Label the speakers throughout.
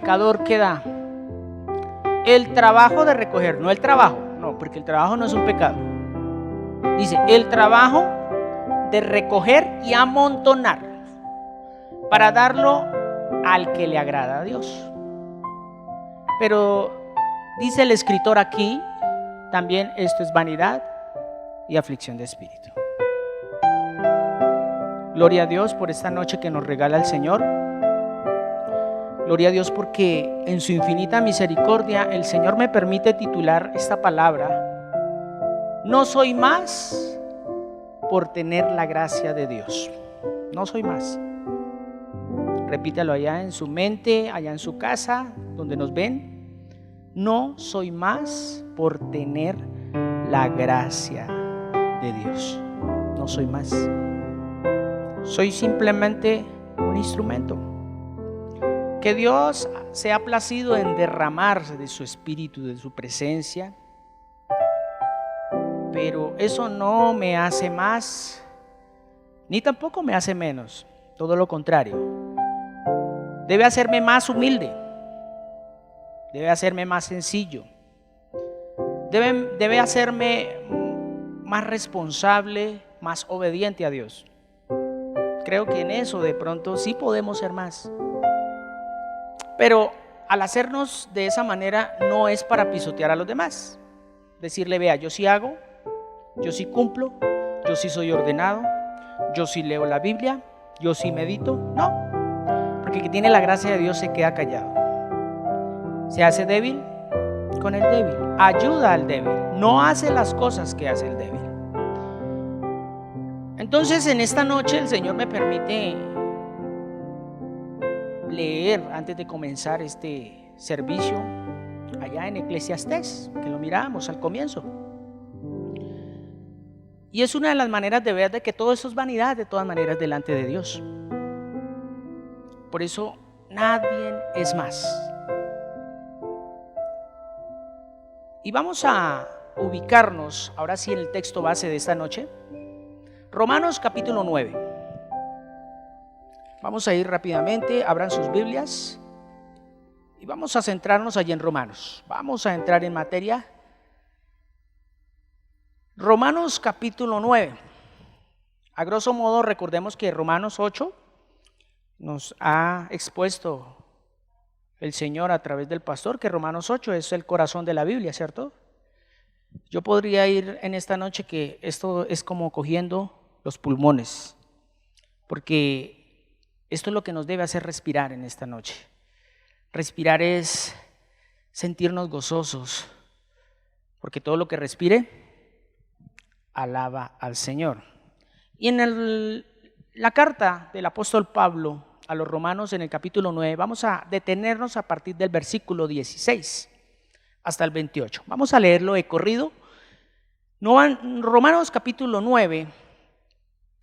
Speaker 1: pecador que da el trabajo de recoger, no el trabajo, no, porque el trabajo no es un pecado. Dice, el trabajo de recoger y amontonar para darlo al que le agrada a Dios. Pero dice el escritor aquí, también esto es vanidad y aflicción de espíritu. Gloria a Dios por esta noche que nos regala el Señor. Gloria a Dios porque en su infinita misericordia el Señor me permite titular esta palabra: no soy más por tener la gracia de Dios. No soy más. Repítalo allá en su mente, allá en su casa, donde nos ven. No soy más por tener la gracia de Dios. No soy más. Soy simplemente un instrumento que Dios se ha placido en derramar de su espíritu, de su presencia. Pero eso no me hace más, ni tampoco me hace menos. Todo lo contrario. Debe hacerme más humilde. Debe hacerme más sencillo. Debe hacerme más responsable, más obediente a Dios. Creo que en eso de pronto sí podemos ser más. Pero al hacernos de esa manera no es para pisotear a los demás. Decirle, vea, yo sí hago, yo sí cumplo, yo sí soy ordenado, yo sí leo la Biblia, yo sí medito. No, porque el que tiene la gracia de Dios se queda callado. Se hace débil con el débil, ayuda al débil, no hace las cosas que hace el débil. Entonces en esta noche el Señor me permite leer, antes de comenzar este servicio, allá en Eclesiastés, que lo mirábamos al comienzo. Y es una de las maneras de ver de que todo eso es vanidad, de todas maneras, delante de Dios. Por eso nadie es más. Y vamos a ubicarnos ahora sí en el texto base de esta noche, Romanos capítulo 9. Vamos a ir rápidamente, abran sus Biblias y vamos a centrarnos allí en Romanos. Vamos a entrar en materia. Romanos capítulo 9. A grosso modo, recordemos que Romanos 8 nos ha expuesto el Señor a través del pastor, que Romanos 8 es el corazón de la Biblia, ¿cierto? Yo podría ir en esta noche que esto es como cogiendo los pulmones, porque esto es lo que nos debe hacer respirar en esta noche. Respirar es sentirnos gozosos, porque todo lo que respire alaba al Señor. Y en la carta del apóstol Pablo a los romanos en el capítulo 9, vamos a detenernos a partir del versículo 16 hasta el 28. Vamos a leerlo de corrido. Romanos capítulo 9,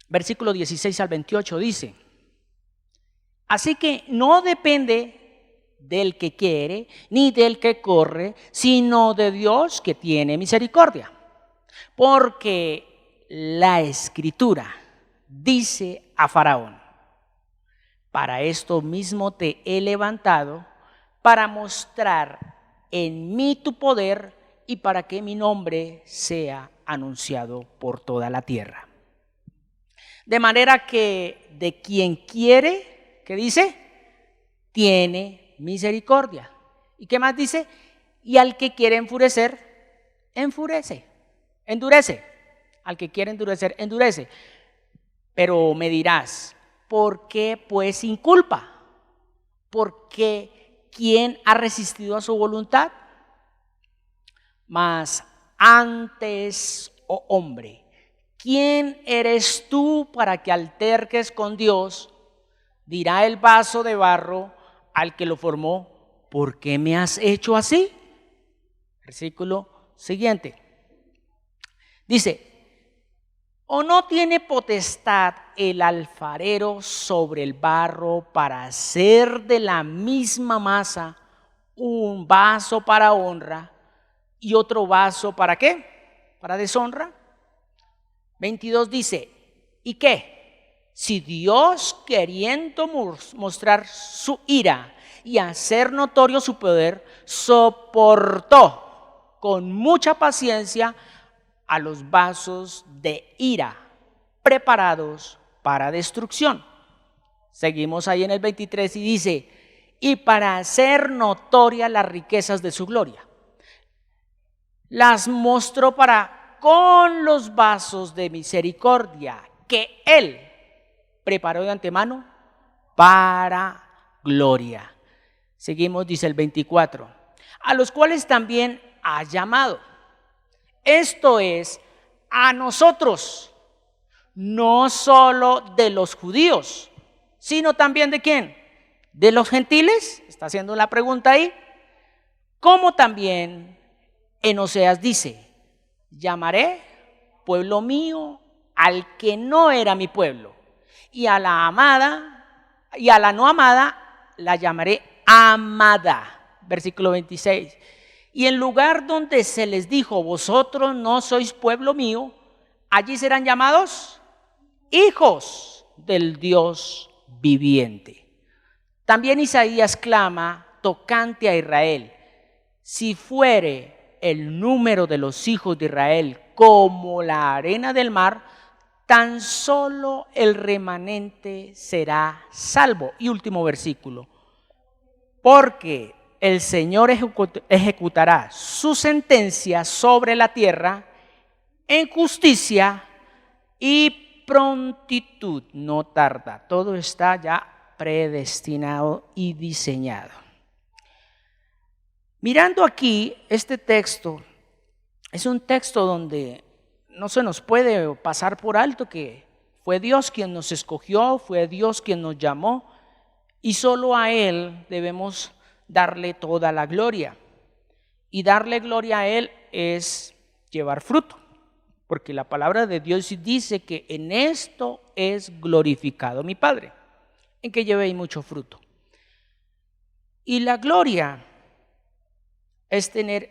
Speaker 1: versículo 16 al 28 dice: así que no depende del que quiere ni del que corre, sino de Dios que tiene misericordia. Porque la Escritura dice a Faraón: para esto mismo te he levantado, para mostrar en mí tu poder y para que mi nombre sea anunciado por toda la tierra. De manera que de quien quiere, ¿qué dice? Tiene misericordia. ¿Y qué más dice? Y al que quiere enfurecer, endurece. Al que quiere endurecer, endurece. Pero me dirás, ¿por qué pues sin culpa? Porque ¿quién ha resistido a su voluntad? Mas antes, oh hombre, ¿quién eres tú para que alterques con Dios? Dirá el vaso de barro al que lo formó: ¿por qué me has hecho así? Versículo siguiente. Dice: ¿o no tiene potestad el alfarero sobre el barro para hacer de la misma masa un vaso para honra y otro vaso para qué? Para deshonra. 22 dice: ¿y qué? Si Dios, queriendo mostrar su ira y hacer notorio su poder, soportó con mucha paciencia a los vasos de ira preparados para destrucción. Seguimos ahí en el 23 y dice, y para hacer notorias las riquezas de su gloria, las mostró para con los vasos de misericordia que Él preparó de antemano para gloria. Seguimos, dice el 24, a los cuales también ha llamado. Esto es, a nosotros, no solo de los judíos, sino también de ¿quién? De los gentiles, está haciendo la pregunta ahí, como también en Oseas dice, llamaré pueblo mío al que no era mi pueblo, y a la amada, y a la no amada la llamaré amada. Versículo 26. Y en lugar donde se les dijo, vosotros no sois pueblo mío, allí serán llamados hijos del Dios viviente. También Isaías clama tocante a Israel, si fuere el número de los hijos de Israel como la arena del mar, tan solo el remanente será salvo. Y último versículo, porque el Señor ejecutará su sentencia sobre la tierra en justicia y prontitud, no tarda. Todo está ya predestinado y diseñado. Mirando aquí este texto, es un texto donde no se nos puede pasar por alto que fue Dios quien nos escogió, fue Dios quien nos llamó y solo a Él debemos darle toda la gloria. Y darle gloria a Él es llevar fruto, porque la palabra de Dios dice que en esto es glorificado mi Padre, en que llevéis mucho fruto. Y la gloria es tener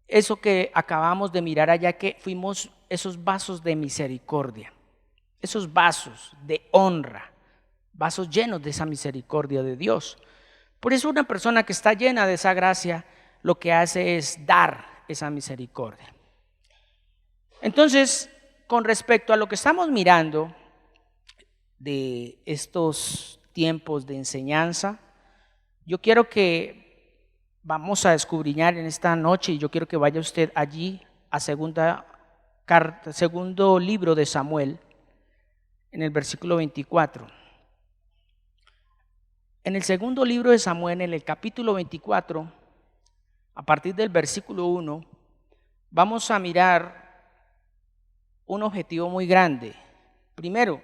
Speaker 1: eso que acabamos de mirar allá, que fuimos esos vasos de misericordia, esos vasos de honra, vasos llenos de esa misericordia de Dios. Por eso una persona que está llena de esa gracia, lo que hace es dar esa misericordia. Entonces, con respecto a lo que estamos mirando de estos tiempos de enseñanza, yo quiero que vamos a escudriñar en esta noche y yo quiero que vaya usted allí a segundo libro de Samuel, en el versículo 24. En el segundo libro de Samuel, en el capítulo 24, a partir del versículo 1, vamos a mirar un objetivo muy grande. Primero,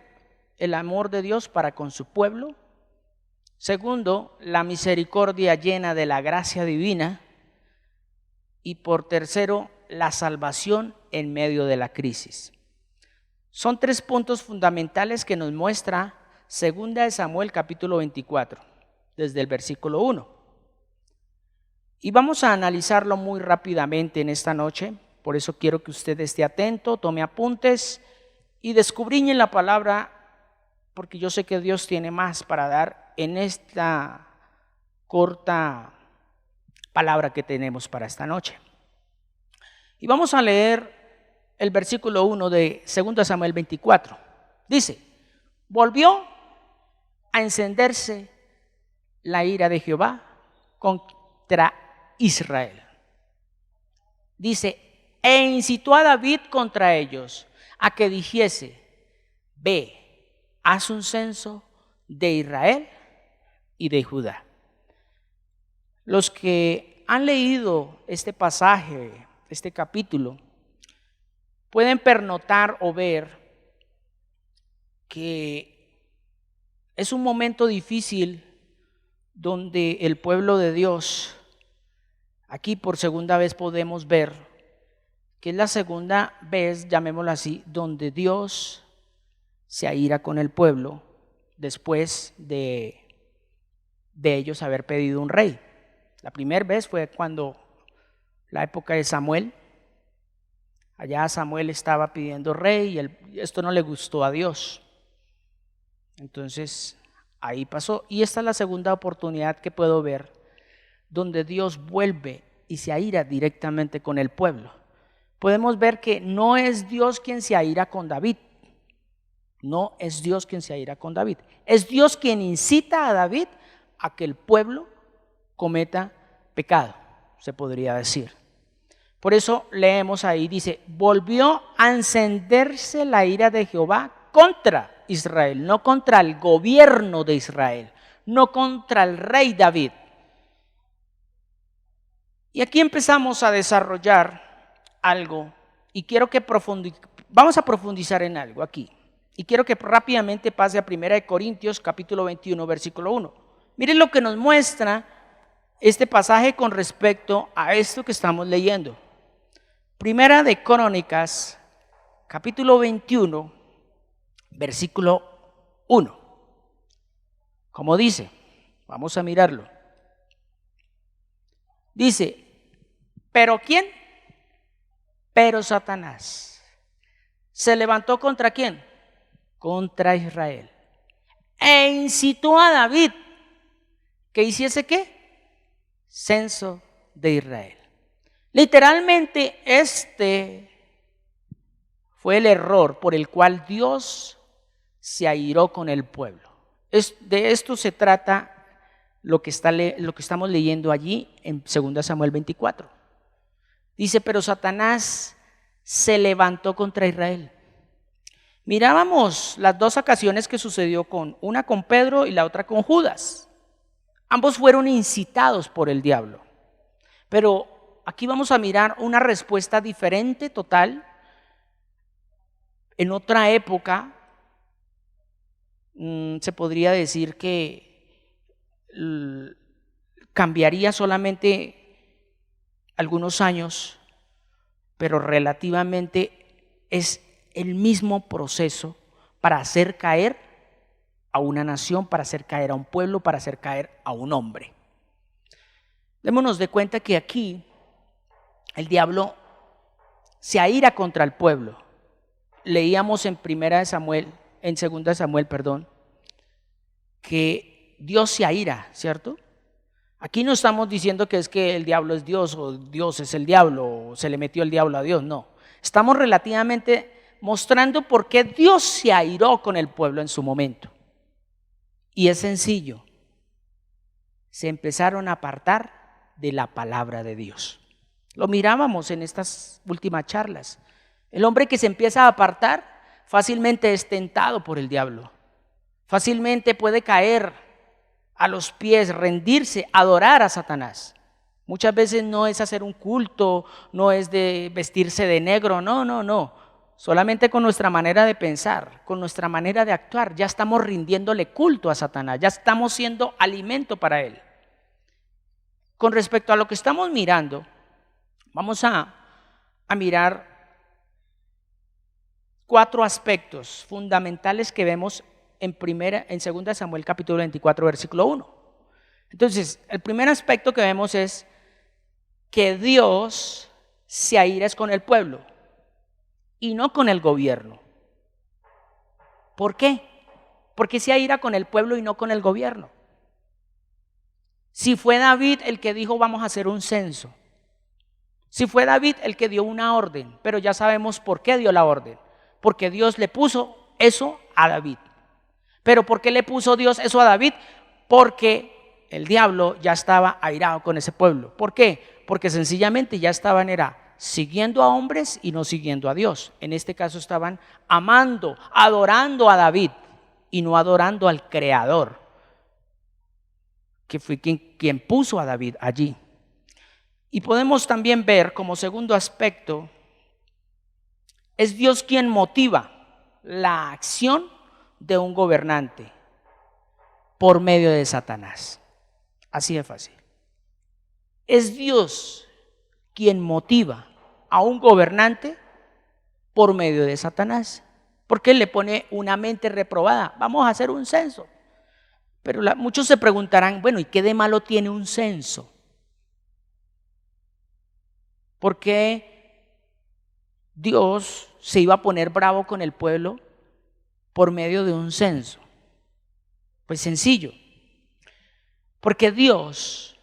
Speaker 1: el amor de Dios para con su pueblo. Segundo, la misericordia llena de la gracia divina. Y por tercero, la salvación en medio de la crisis. Son tres puntos fundamentales que nos muestra segunda de Samuel capítulo 24, desde el versículo 1. Y vamos a analizarlo muy rápidamente en esta noche, por eso quiero que usted esté atento, tome apuntes y descubriñe la palabra, porque yo sé que Dios tiene más para dar en esta corta palabra que tenemos para esta noche. Y vamos a leer el versículo 1 de 2 Samuel 24. Dice, volvió a encenderse la ira de Jehová contra Israel. Dice, e incitó a David contra ellos a que dijese, ve, haz un censo de Israel y de Judá. Los que han leído este pasaje, este capítulo, pueden pernotar o ver que es un momento difícil donde el pueblo de Dios, aquí por segunda vez podemos ver que es la segunda vez, llamémoslo así, donde Dios se aira con el pueblo después de ellos haber pedido un rey. La primera vez fue cuando la época de Samuel. Allá Samuel estaba pidiendo rey y esto no le gustó a Dios. Entonces ahí pasó. Y esta es la segunda oportunidad que puedo ver donde Dios vuelve y se aira directamente con el pueblo. Podemos ver que no es Dios quien se aira con David. No es Dios quien se aira con David. Es Dios quien incita a David a que el pueblo cometa pecado, se podría decir. Por eso leemos ahí, dice, volvió a encenderse la ira de Jehová contra Israel, no contra el gobierno de Israel, no contra el rey David. Y aquí empezamos a desarrollar algo y quiero que vamos a profundizar en algo aquí. Y quiero que rápidamente pase a 1 Corintios capítulo 21, versículo 1. Miren lo que nos muestra este pasaje con respecto a esto que estamos leyendo. Primera de Crónicas, capítulo 21, versículo 1. Como dice, vamos a mirarlo. Dice, ¿pero quién? Pero Satanás se levantó ¿contra quién? Contra Israel. E incitó a David que hiciese ¿qué? Censo de Israel. Literalmente este fue el error por el cual Dios se airó con el pueblo. De esto se trata lo que estamos leyendo allí en 2 Samuel 24. Dice, pero Satanás se levantó contra Israel. Mirábamos las dos ocasiones que sucedió una con Pedro y la otra con Judas. Ambos fueron incitados por el diablo. Pero aquí vamos a mirar una respuesta diferente, total. En otra época, se podría decir que cambiaría solamente algunos años, pero relativamente es el mismo proceso para hacer caer a una nación, para hacer caer a un pueblo, para hacer caer a un hombre. Démonos de cuenta que aquí el diablo se aira contra el pueblo. Leíamos en 2 Samuel, que Dios se aira, ¿cierto? Aquí no estamos diciendo que es que el diablo es Dios o Dios es el diablo o se le metió el diablo a Dios, no. Estamos relativamente mostrando por qué Dios se airó con el pueblo en su momento. Y es sencillo. Se empezaron a apartar de la palabra de Dios. Lo mirábamos en estas últimas charlas. El hombre que se empieza a apartar fácilmente es tentado por el diablo. Fácilmente puede caer a los pies, rendirse, adorar a Satanás. Muchas veces no es hacer un culto, no es de vestirse de negro, no. Solamente con nuestra manera de pensar, con nuestra manera de actuar, ya estamos rindiéndole culto a Satanás, ya estamos siendo alimento para él. Con respecto a lo que estamos mirando, vamos a mirar 4 aspectos fundamentales que vemos en 2 Samuel capítulo 24, versículo 1. Entonces, el primer aspecto que vemos es que Dios se aira con el pueblo y no con el gobierno. ¿Por qué? Porque se aira con el pueblo y no con el gobierno. Si fue David el que dijo vamos a hacer un censo, si fue David el que dio una orden, pero ya sabemos por qué dio la orden, porque Dios le puso eso a David. ¿Pero por qué le puso Dios eso a David? Porque el diablo ya estaba airado con ese pueblo. ¿Por qué? Porque sencillamente ya estaban siguiendo a hombres y no siguiendo a Dios. En este caso estaban amando, adorando a David y no adorando al Creador, que fue quien puso a David allí. Y podemos también ver como segundo aspecto, es Dios quien motiva la acción de un gobernante por medio de Satanás. Así de fácil. Es Dios quien motiva a un gobernante por medio de Satanás, porque él le pone una mente reprobada. Vamos a hacer un censo. Pero muchos se preguntarán, bueno, ¿y qué de malo tiene un censo? ¿Por qué Dios se iba a poner bravo con el pueblo por medio de un censo? Pues sencillo, porque Dios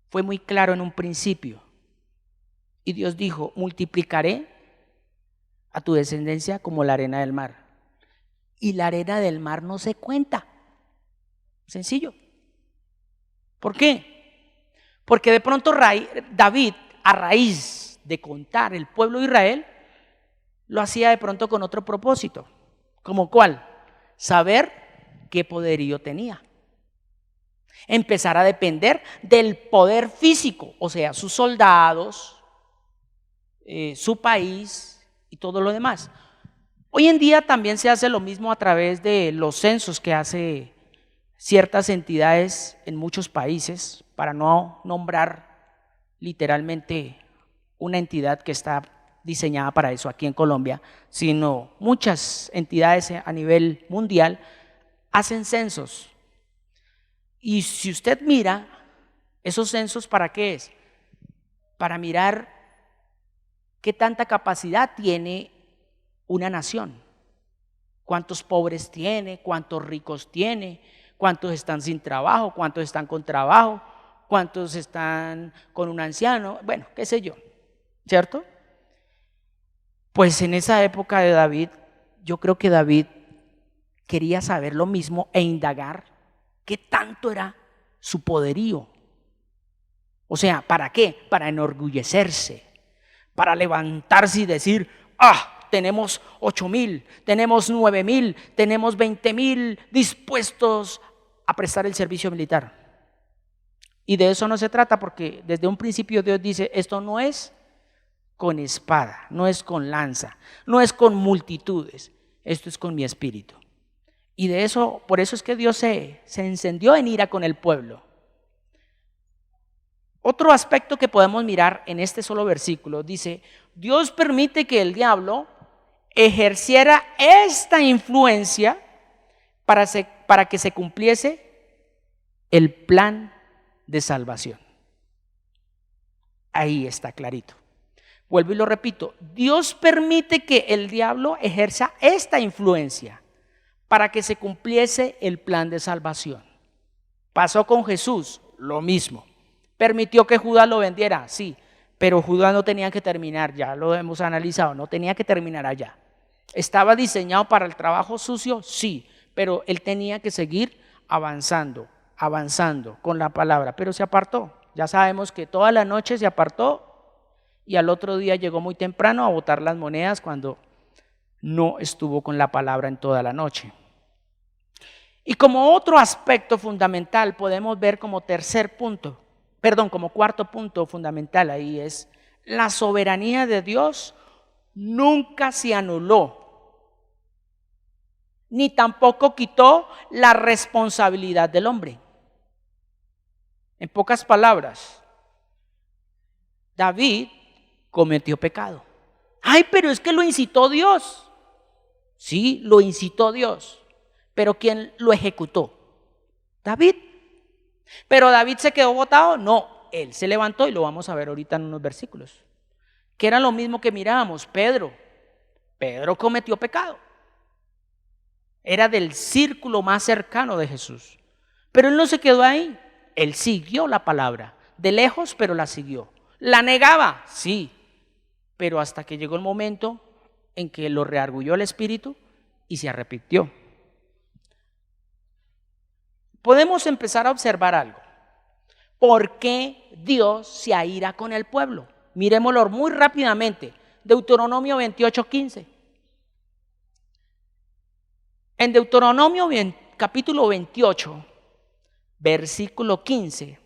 Speaker 1: fue muy claro en un principio y Dios dijo: multiplicaré a tu descendencia como la arena del mar. Y la arena del mar no se cuenta. Sencillo. ¿Por qué? Porque de pronto David, a raíz de contar el pueblo de Israel, lo hacía de pronto con otro propósito. ¿Como cuál? Saber qué poderío tenía. Empezar a depender del poder físico, o sea, sus soldados, su país y todo lo demás. Hoy en día también se hace lo mismo a través de los censos que hace ciertas entidades en muchos países, para no nombrar literalmente una entidad que está diseñada para eso aquí en Colombia, sino muchas entidades a nivel mundial hacen censos. Y si usted mira esos censos, ¿para qué es? Para mirar qué tanta capacidad tiene una nación. ¿Cuántos pobres tiene? ¿Cuántos ricos tiene? ¿Cuántos están sin trabajo? ¿Cuántos están con trabajo? ¿Cuántos están con un anciano? Bueno, qué sé yo, ¿cierto? Pues en esa época de David, yo creo que David quería saber lo mismo e indagar qué tanto era su poderío. O sea, ¿para qué? Para enorgullecerse, para levantarse y decir: tenemos 8,000, tenemos 9,000, tenemos 20,000 dispuestos a prestar el servicio militar. Y de eso no se trata, porque desde un principio Dios dice: esto no es con espada, no es con lanza, no es con multitudes, esto es con mi espíritu. Y de eso, por eso es que Dios se encendió en ira con el pueblo. Otro aspecto que podemos mirar en este solo versículo dice: Dios permite que el diablo ejerciera esta influencia para que se cumpliese el plan de salvación. Ahí está clarito. Vuelvo y lo repito: Dios permite que el diablo ejerza esta influencia para que se cumpliese el plan de salvación. Pasó con Jesús, lo mismo. ¿Permitió que Judas lo vendiera? Sí, pero Judas no tenía que terminar, ya lo hemos analizado, no tenía que terminar allá. ¿Estaba diseñado para el trabajo sucio? Sí, pero él tenía que seguir avanzando con la palabra, pero se apartó. Ya sabemos que toda la noche se apartó y al otro día llegó muy temprano a botar las monedas cuando no estuvo con la palabra en toda la noche. Y como otro aspecto fundamental podemos ver como como cuarto punto fundamental ahí es: la soberanía de Dios nunca se anuló, ni tampoco quitó la responsabilidad del hombre. En pocas palabras, David cometió pecado. Pero es que lo incitó Dios. Sí, lo incitó Dios. Pero ¿quién lo ejecutó? David. ¿Pero David se quedó botado? No, él se levantó y lo vamos a ver ahorita en unos versículos. Que era lo mismo que mirábamos, Pedro cometió pecado. Era del círculo más cercano de Jesús. Pero él no se quedó ahí, él siguió la palabra, de lejos, pero la siguió. ¿La negaba? Sí, pero hasta que llegó el momento en que lo reargulló el Espíritu y se arrepintió. Podemos empezar a observar algo. ¿Por qué Dios se aira con el pueblo? Miremoslo muy rápidamente. Deuteronomio 28:15. En Deuteronomio capítulo 28, versículo 15,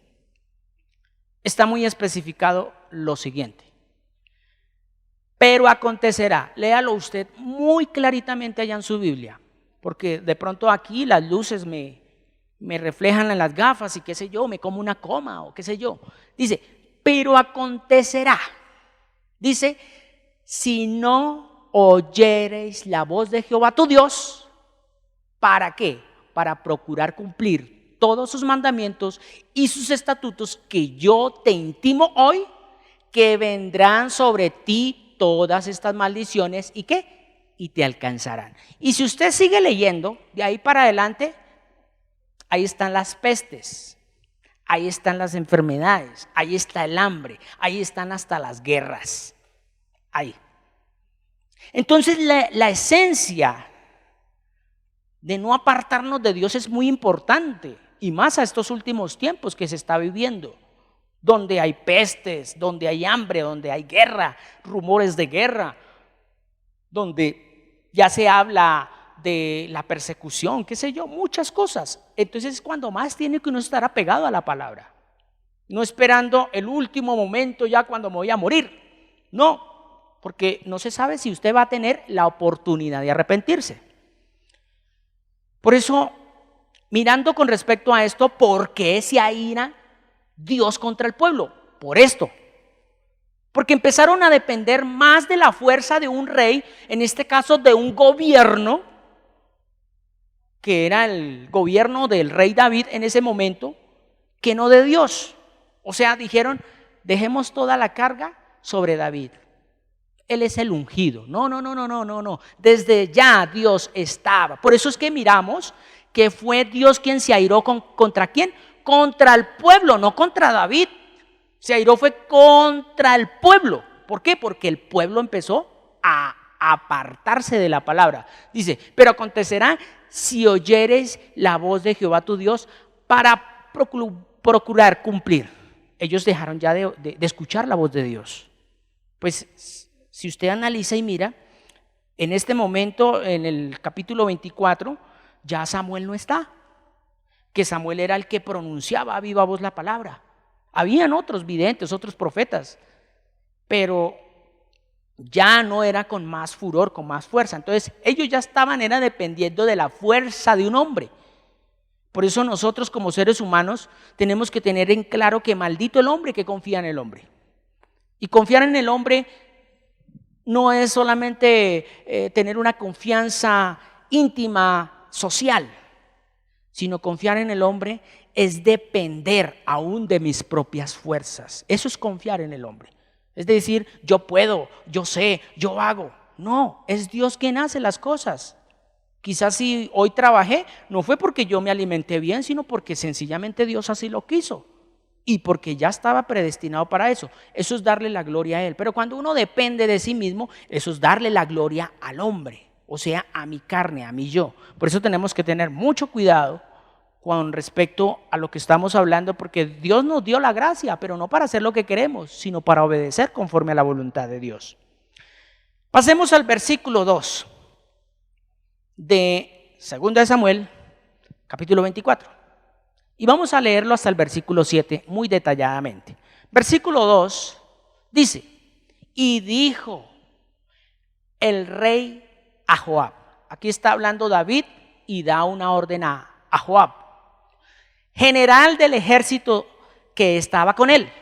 Speaker 1: está muy especificado lo siguiente: pero acontecerá, léalo usted muy claritamente allá en su Biblia, porque de pronto aquí las luces me reflejan en las gafas y qué sé yo, me como una coma o qué sé yo. Dice: pero acontecerá, dice, si no oyereis la voz de Jehová tu Dios. ¿Para qué? Para procurar cumplir todos sus mandamientos y sus estatutos que yo te intimo hoy, que vendrán sobre ti todas estas maldiciones y ¿qué? Y te alcanzarán. Y si usted sigue leyendo de ahí para adelante, ahí están las pestes, ahí están las enfermedades, ahí está el hambre, ahí están hasta las guerras, ahí. Entonces la esencia de no apartarnos de Dios es muy importante, y más a estos últimos tiempos que se está viviendo, donde hay pestes, donde hay hambre, donde hay guerra, rumores de guerra, donde ya se habla de la persecución, qué sé yo, muchas cosas. Entonces es cuando más tiene que uno estar apegado a la palabra, no esperando el último momento ya cuando me voy a morir, no, porque no se sabe si usted va a tener la oportunidad de arrepentirse. Por eso, mirando con respecto a esto, ¿por qué se aira Dios contra el pueblo? Por esto. Porque empezaron a depender más de la fuerza de un rey, en este caso de un gobierno, que era el gobierno del rey David en ese momento, que no de Dios. O sea, dijeron, dejemos toda la carga sobre David. Él es el ungido. No. Desde ya Dios estaba. Por eso es que miramos que fue Dios quien se airó ¿contra quién? Contra el pueblo, no contra David. Se airó fue contra el pueblo. ¿Por qué? Porque el pueblo empezó a apartarse de la palabra. Dice, pero acontecerá si oyeres la voz de Jehová tu Dios para procurar cumplir. Ellos dejaron ya de escuchar la voz de Dios. Pues si usted analiza y mira, en este momento, en el capítulo 24, ya Samuel no está. Que Samuel era el que pronunciaba a viva voz la palabra. Habían otros videntes, otros profetas, pero ya no era con más furor, con más fuerza. Entonces ellos ya era dependiendo de la fuerza de un hombre. Por eso nosotros como seres humanos tenemos que tener en claro que maldito el hombre que confía en el hombre. Y confiar en el hombre no es solamente tener una confianza íntima, social, sino confiar en el hombre es depender aún de mis propias fuerzas. Eso es confiar en el hombre. Es decir, yo puedo, yo sé, yo hago. No, es Dios quien hace las cosas. Quizás si hoy trabajé, no fue porque yo me alimenté bien, sino porque sencillamente Dios así lo quiso. Y porque ya estaba predestinado para eso. Eso es darle la gloria a Él. Pero cuando uno depende de sí mismo, eso es darle la gloria al hombre. O sea, a mi carne, a mi yo. Por eso tenemos que tener mucho cuidado con respecto a lo que estamos hablando, porque Dios nos dio la gracia, pero no para hacer lo que queremos, sino para obedecer conforme a la voluntad de Dios. Pasemos al versículo 2 de 2 de Samuel, capítulo 24. Y vamos a leerlo hasta el versículo 7 muy detalladamente. Versículo 2 dice, y dijo el rey a Joab. Aquí está hablando David y da una orden a Joab, general del ejército que estaba con él.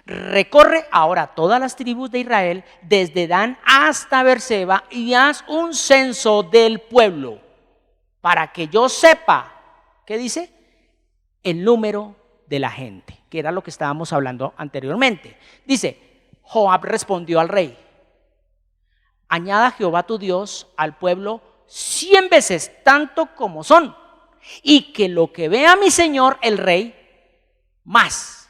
Speaker 1: Recorre ahora todas las tribus de Israel, desde Dan hasta Beerseba, y haz un censo del pueblo, para que yo sepa, ¿qué dice? El número de la gente, que era lo que estábamos hablando anteriormente. Dice, Joab respondió al rey, añada Jehová tu Dios al pueblo 100 veces tanto como son, y que lo que vea mi señor el rey, más.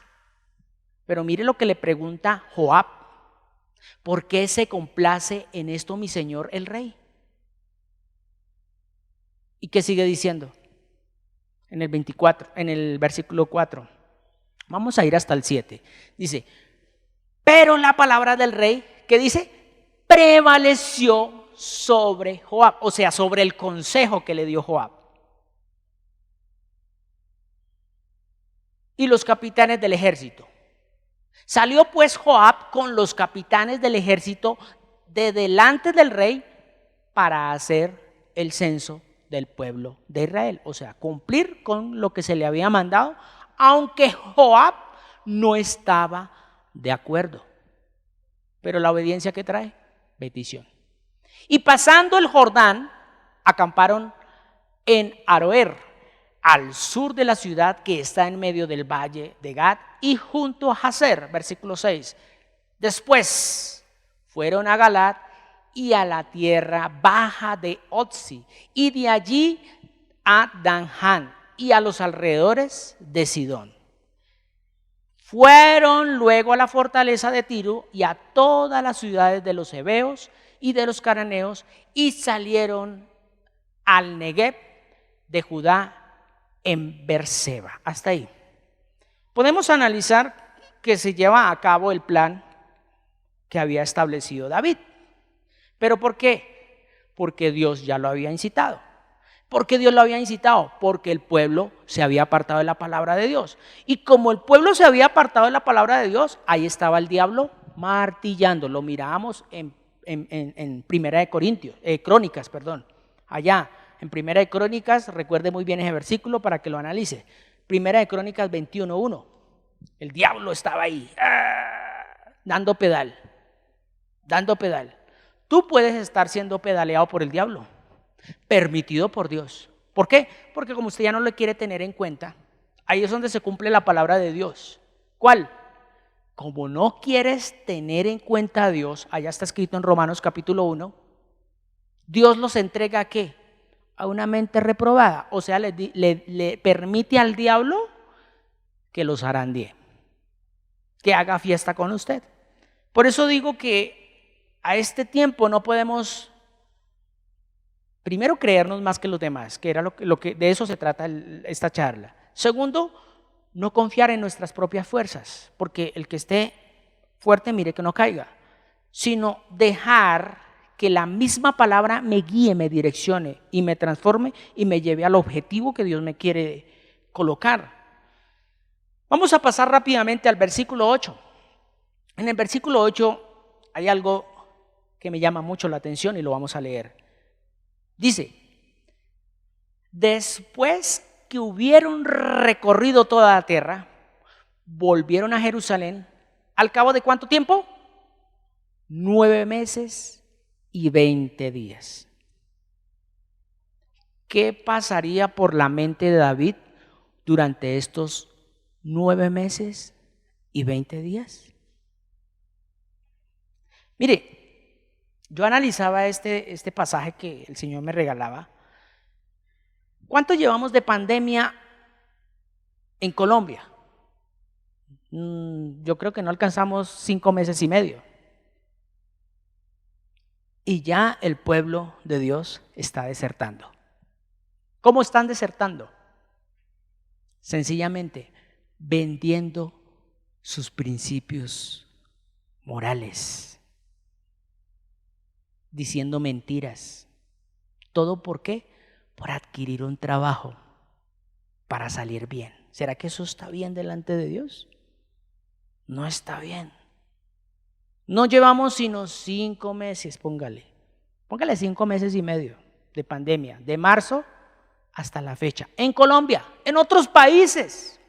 Speaker 1: Pero mire lo que le pregunta Joab, ¿por qué se complace en esto mi señor el rey? ¿Y qué sigue diciendo? En el 24, en el versículo 4. Vamos a ir hasta el 7. Dice, pero la palabra del rey, ¿qué dice? Prevaleció sobre Joab, o sea, sobre el consejo que le dio Joab. Y los capitanes del ejército. Salió pues Joab con los capitanes del ejército de delante del rey para hacer el censo del pueblo de Israel, o sea, cumplir con lo que se le había mandado, aunque Joab no estaba de acuerdo. Pero la obediencia que trae, bendición. Y pasando el Jordán, acamparon en Aroer, al sur de la ciudad que está en medio del valle de Gad, y junto a Jazer, versículo 6. Después fueron a Galad y a la tierra baja de Otzi, y de allí a Danján, y a los alrededores de Sidón. Fueron luego a la fortaleza de Tiro y a todas las ciudades de los heveos y de los cananeos, y salieron al Negev de Judá en Berseba. Hasta ahí. Podemos analizar que se lleva a cabo el plan que había establecido David. ¿Pero por qué? Porque Dios ya lo había incitado. ¿Por qué Dios lo había incitado? Porque el pueblo se había apartado de la palabra de Dios. Y como el pueblo se había apartado de la palabra de Dios, ahí estaba el diablo martillando. Lo mirábamos en Primera de Crónicas, allá en Primera de Crónicas. Recuerde muy bien ese versículo para que lo analice. Primera de Crónicas 21:1. El diablo estaba ahí, dando pedal. Tú puedes estar siendo pedaleado por el diablo, permitido por Dios. ¿Por qué? Porque como usted ya no le quiere tener en cuenta, ahí es donde se cumple la palabra de Dios. ¿Cuál? Como no quieres tener en cuenta a Dios, allá está escrito en Romanos capítulo 1, Dios los entrega ¿a qué? A una mente reprobada. O sea, le permite al diablo que los zarandee, que haga fiesta con usted. Por eso digo que a este tiempo no podemos primero creernos más que los demás, que era lo que de eso se trata esta charla. Segundo, no confiar en nuestras propias fuerzas, porque el que esté fuerte mire que no caiga, sino dejar que la misma palabra me guíe, me direccione y me transforme y me lleve al objetivo que Dios me quiere colocar. Vamos a pasar rápidamente al versículo 8. En el versículo 8 hay algo que me llama mucho la atención y lo vamos a leer. Dice: después que hubieron recorrido toda la tierra, volvieron a Jerusalén. ¿Al cabo de cuánto tiempo? 9 meses y 20 días. ¿Qué pasaría por la mente de David durante estos 9 meses y 20 días? Mire, yo analizaba este pasaje que el Señor me regalaba. ¿Cuánto llevamos de pandemia en Colombia? Yo creo que no alcanzamos 5 meses y medio. Y ya el pueblo de Dios está desertando. ¿Cómo están desertando? Sencillamente vendiendo sus principios morales, diciendo mentiras. ¿Todo por qué? Por adquirir un trabajo para salir bien. ¿Será que eso está bien delante de Dios? No está bien. No llevamos sino 5 meses, póngale 5 meses y medio de pandemia, de marzo hasta la fecha. En Colombia, en otros países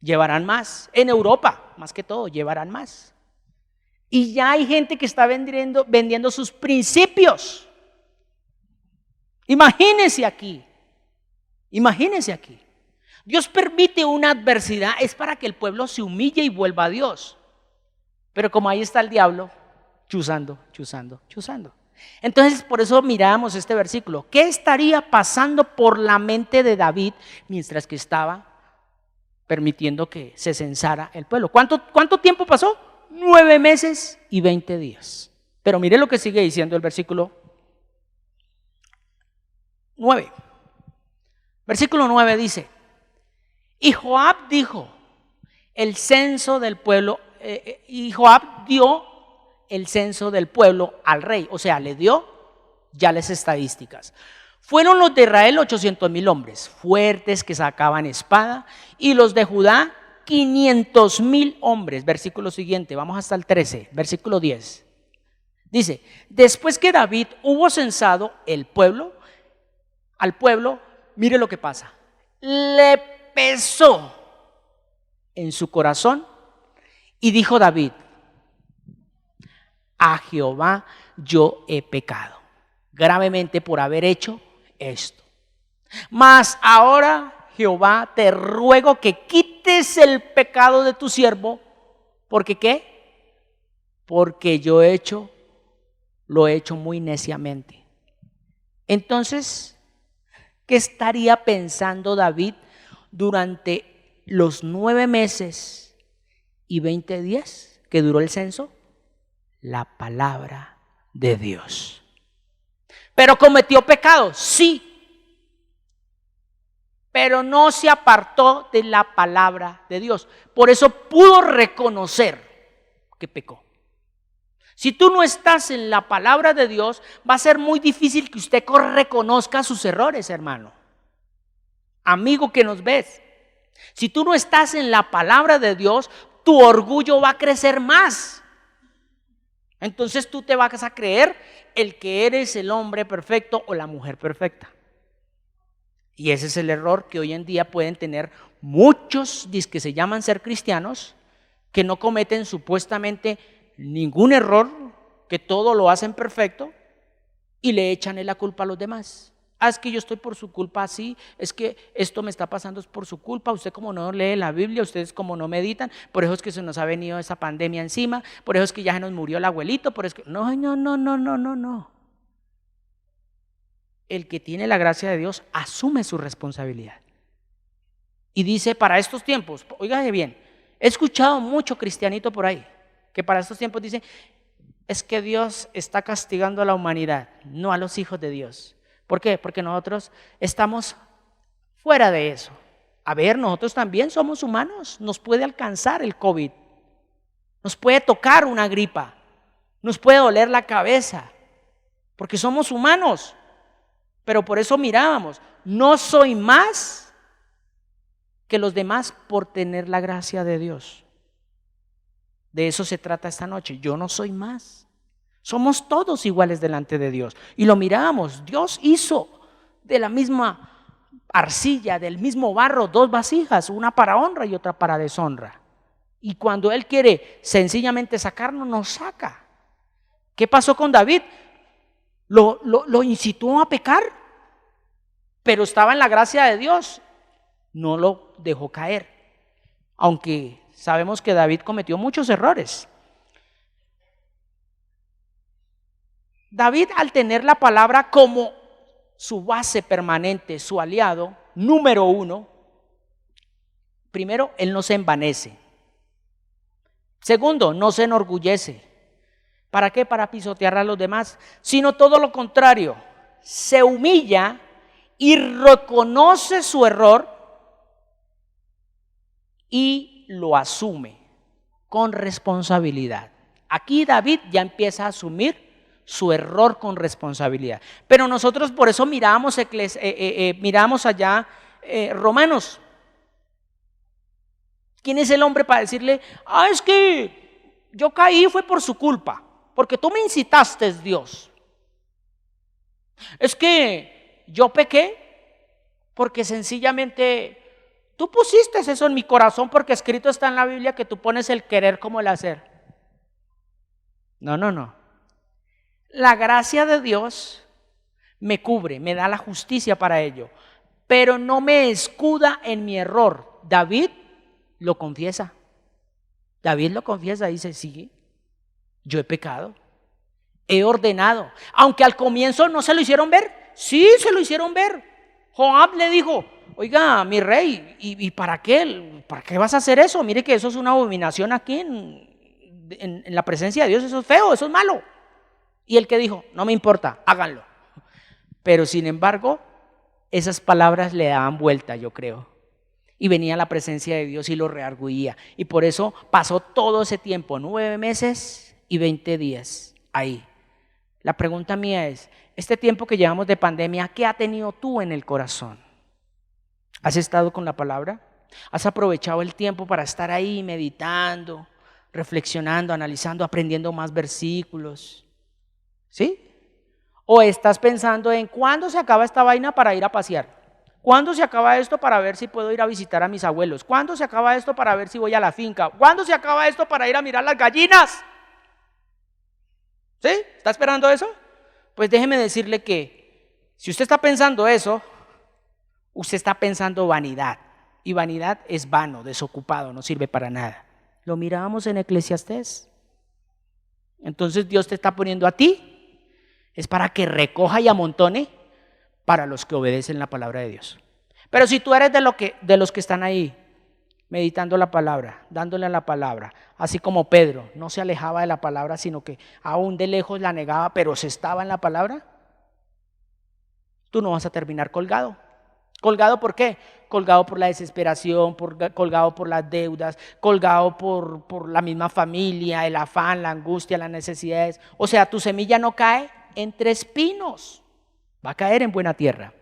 Speaker 1: llevarán más, en Europa más que todo llevarán más. Y ya hay gente que está vendiendo sus principios. Imagínense aquí. Dios permite una adversidad, es para que el pueblo se humille y vuelva a Dios. Pero como ahí está el diablo, chuzando. Entonces, por eso mirábamos este versículo. ¿Qué estaría pasando por la mente de David mientras que estaba permitiendo que se censara el pueblo? ¿Cuánto tiempo pasó? 9 meses y 20 días. Pero mire lo que sigue diciendo el versículo 9. Versículo 9 dice: y Joab dijo el censo del pueblo, y Joab dio el censo del pueblo al rey, o sea, le dio ya las estadísticas. Fueron los de Israel 800,000 hombres, fuertes que sacaban espada, y los de Judá 500,000 hombres. Versículo siguiente, vamos hasta el 13, versículo 10. Dice: después que David hubo censado al pueblo, mire lo que pasa. Le pesó en su corazón y dijo David: a Jehová yo he pecado gravemente por haber hecho esto. Mas ahora, Jehová, te ruego que quites el pecado de tu siervo. ¿Porque qué? Porque yo lo he hecho muy neciamente. Entonces, ¿Qué estaría pensando David durante los 9 meses y 20 días que duró el censo? La palabra de Dios. ¿Pero cometió pecado? Sí. Pero no se apartó de la palabra de Dios. Por eso pudo reconocer que pecó. Si tú no estás en la palabra de Dios, va a ser muy difícil que usted reconozca sus errores, hermano. Amigo que nos ves. Si tú no estás en la palabra de Dios, tu orgullo va a crecer más. Entonces tú te vas a creer el que eres el hombre perfecto o la mujer perfecta. Y ese es el error que hoy en día pueden tener muchos que se llaman ser cristianos, que no cometen supuestamente ningún error, que todo lo hacen perfecto y le echan la culpa a los demás. Es que yo estoy por su culpa así, es que esto me está pasando es por su culpa, usted como no lee la Biblia, ustedes como no meditan, por eso es que se nos ha venido esa pandemia encima, por eso es que ya se nos murió el abuelito, por eso es que no. El que tiene la gracia de Dios asume su responsabilidad. Y dice, para estos tiempos, oígase bien, he escuchado mucho cristianito por ahí, que para estos tiempos dice, es que Dios está castigando a la humanidad, no a los hijos de Dios. ¿Por qué? Porque nosotros estamos fuera de eso. A ver, nosotros también somos humanos, nos puede alcanzar el COVID, nos puede tocar una gripa, nos puede doler la cabeza, porque somos humanos. Pero por eso mirábamos, no soy más que los demás por tener la gracia de Dios. De eso se trata esta noche, yo no soy más. Somos todos iguales delante de Dios. Y lo mirábamos, Dios hizo de la misma arcilla, del mismo barro, 2 vasijas, una para honra y otra para deshonra. Y cuando Él quiere sencillamente sacarnos, nos saca. ¿Qué pasó con David? Lo incitó a pecar, pero estaba en la gracia de Dios, no lo dejó caer, aunque sabemos que David cometió muchos errores. David, al tener la palabra como su base permanente, su aliado número 1, primero, él no se envanece. Segundo, no se enorgullece. ¿Para qué? Para pisotear a los demás, sino todo lo contrario, se humilla y reconoce su error y lo asume con responsabilidad. Aquí David ya empieza a asumir su error con responsabilidad. Pero nosotros por eso miramos allá Romanos. ¿Quién es el hombre para decirle, es que yo caí fue por su culpa, porque tú me incitaste, Dios? Es que yo pequé porque sencillamente tú pusiste eso en mi corazón, porque escrito está en la Biblia que tú pones el querer como el hacer. No. La gracia de Dios me cubre, me da la justicia para ello, pero no me escuda en mi error. David lo confiesa. Dice, sí, yo he pecado, he ordenado. Aunque al comienzo no se lo hicieron ver, sí se lo hicieron ver. Joab le dijo, oiga, mi rey, ¿y para qué? ¿Para qué vas a hacer eso? Mire que eso es una abominación aquí en la presencia de Dios, eso es feo, eso es malo. Y el que dijo, no me importa, háganlo. Pero sin embargo, esas palabras le daban vuelta, yo creo. Y venía a la presencia de Dios y lo reargüía. Y por eso pasó todo ese tiempo, 9 meses y 20 días ahí. La pregunta mía es, este tiempo que llevamos de pandemia, ¿qué ha tenido tú en el corazón? ¿Has estado con la palabra? ¿Has aprovechado el tiempo para estar ahí meditando, reflexionando, analizando, aprendiendo más versículos? ¿Sí? ¿O estás pensando en cuándo se acaba esta vaina para ir a pasear? ¿Cuándo se acaba esto para ver si puedo ir a visitar a mis abuelos? ¿Cuándo se acaba esto para ver si voy a la finca? ¿Cuándo se acaba esto para ir a mirar las gallinas? ¿Sí? ¿Está esperando eso? Pues déjeme decirle que si usted está pensando eso, usted está pensando vanidad. Y vanidad es vano, desocupado, no sirve para nada. Lo mirábamos en Eclesiastés. Entonces Dios te está poniendo a ti, es para que recoja y amontone, para los que obedecen la palabra de Dios. Pero si tú eres de los que están ahí, meditando la palabra, dándole a la palabra, así como Pedro, no se alejaba de la palabra, sino que aún de lejos la negaba, pero se estaba en la palabra, tú no vas a terminar colgado. ¿Colgado por qué? Colgado por la desesperación, colgado por las deudas, colgado por la misma familia, el afán, la angustia, las necesidades. O sea, tu semilla no cae entre espinos, va a caer en buena tierra.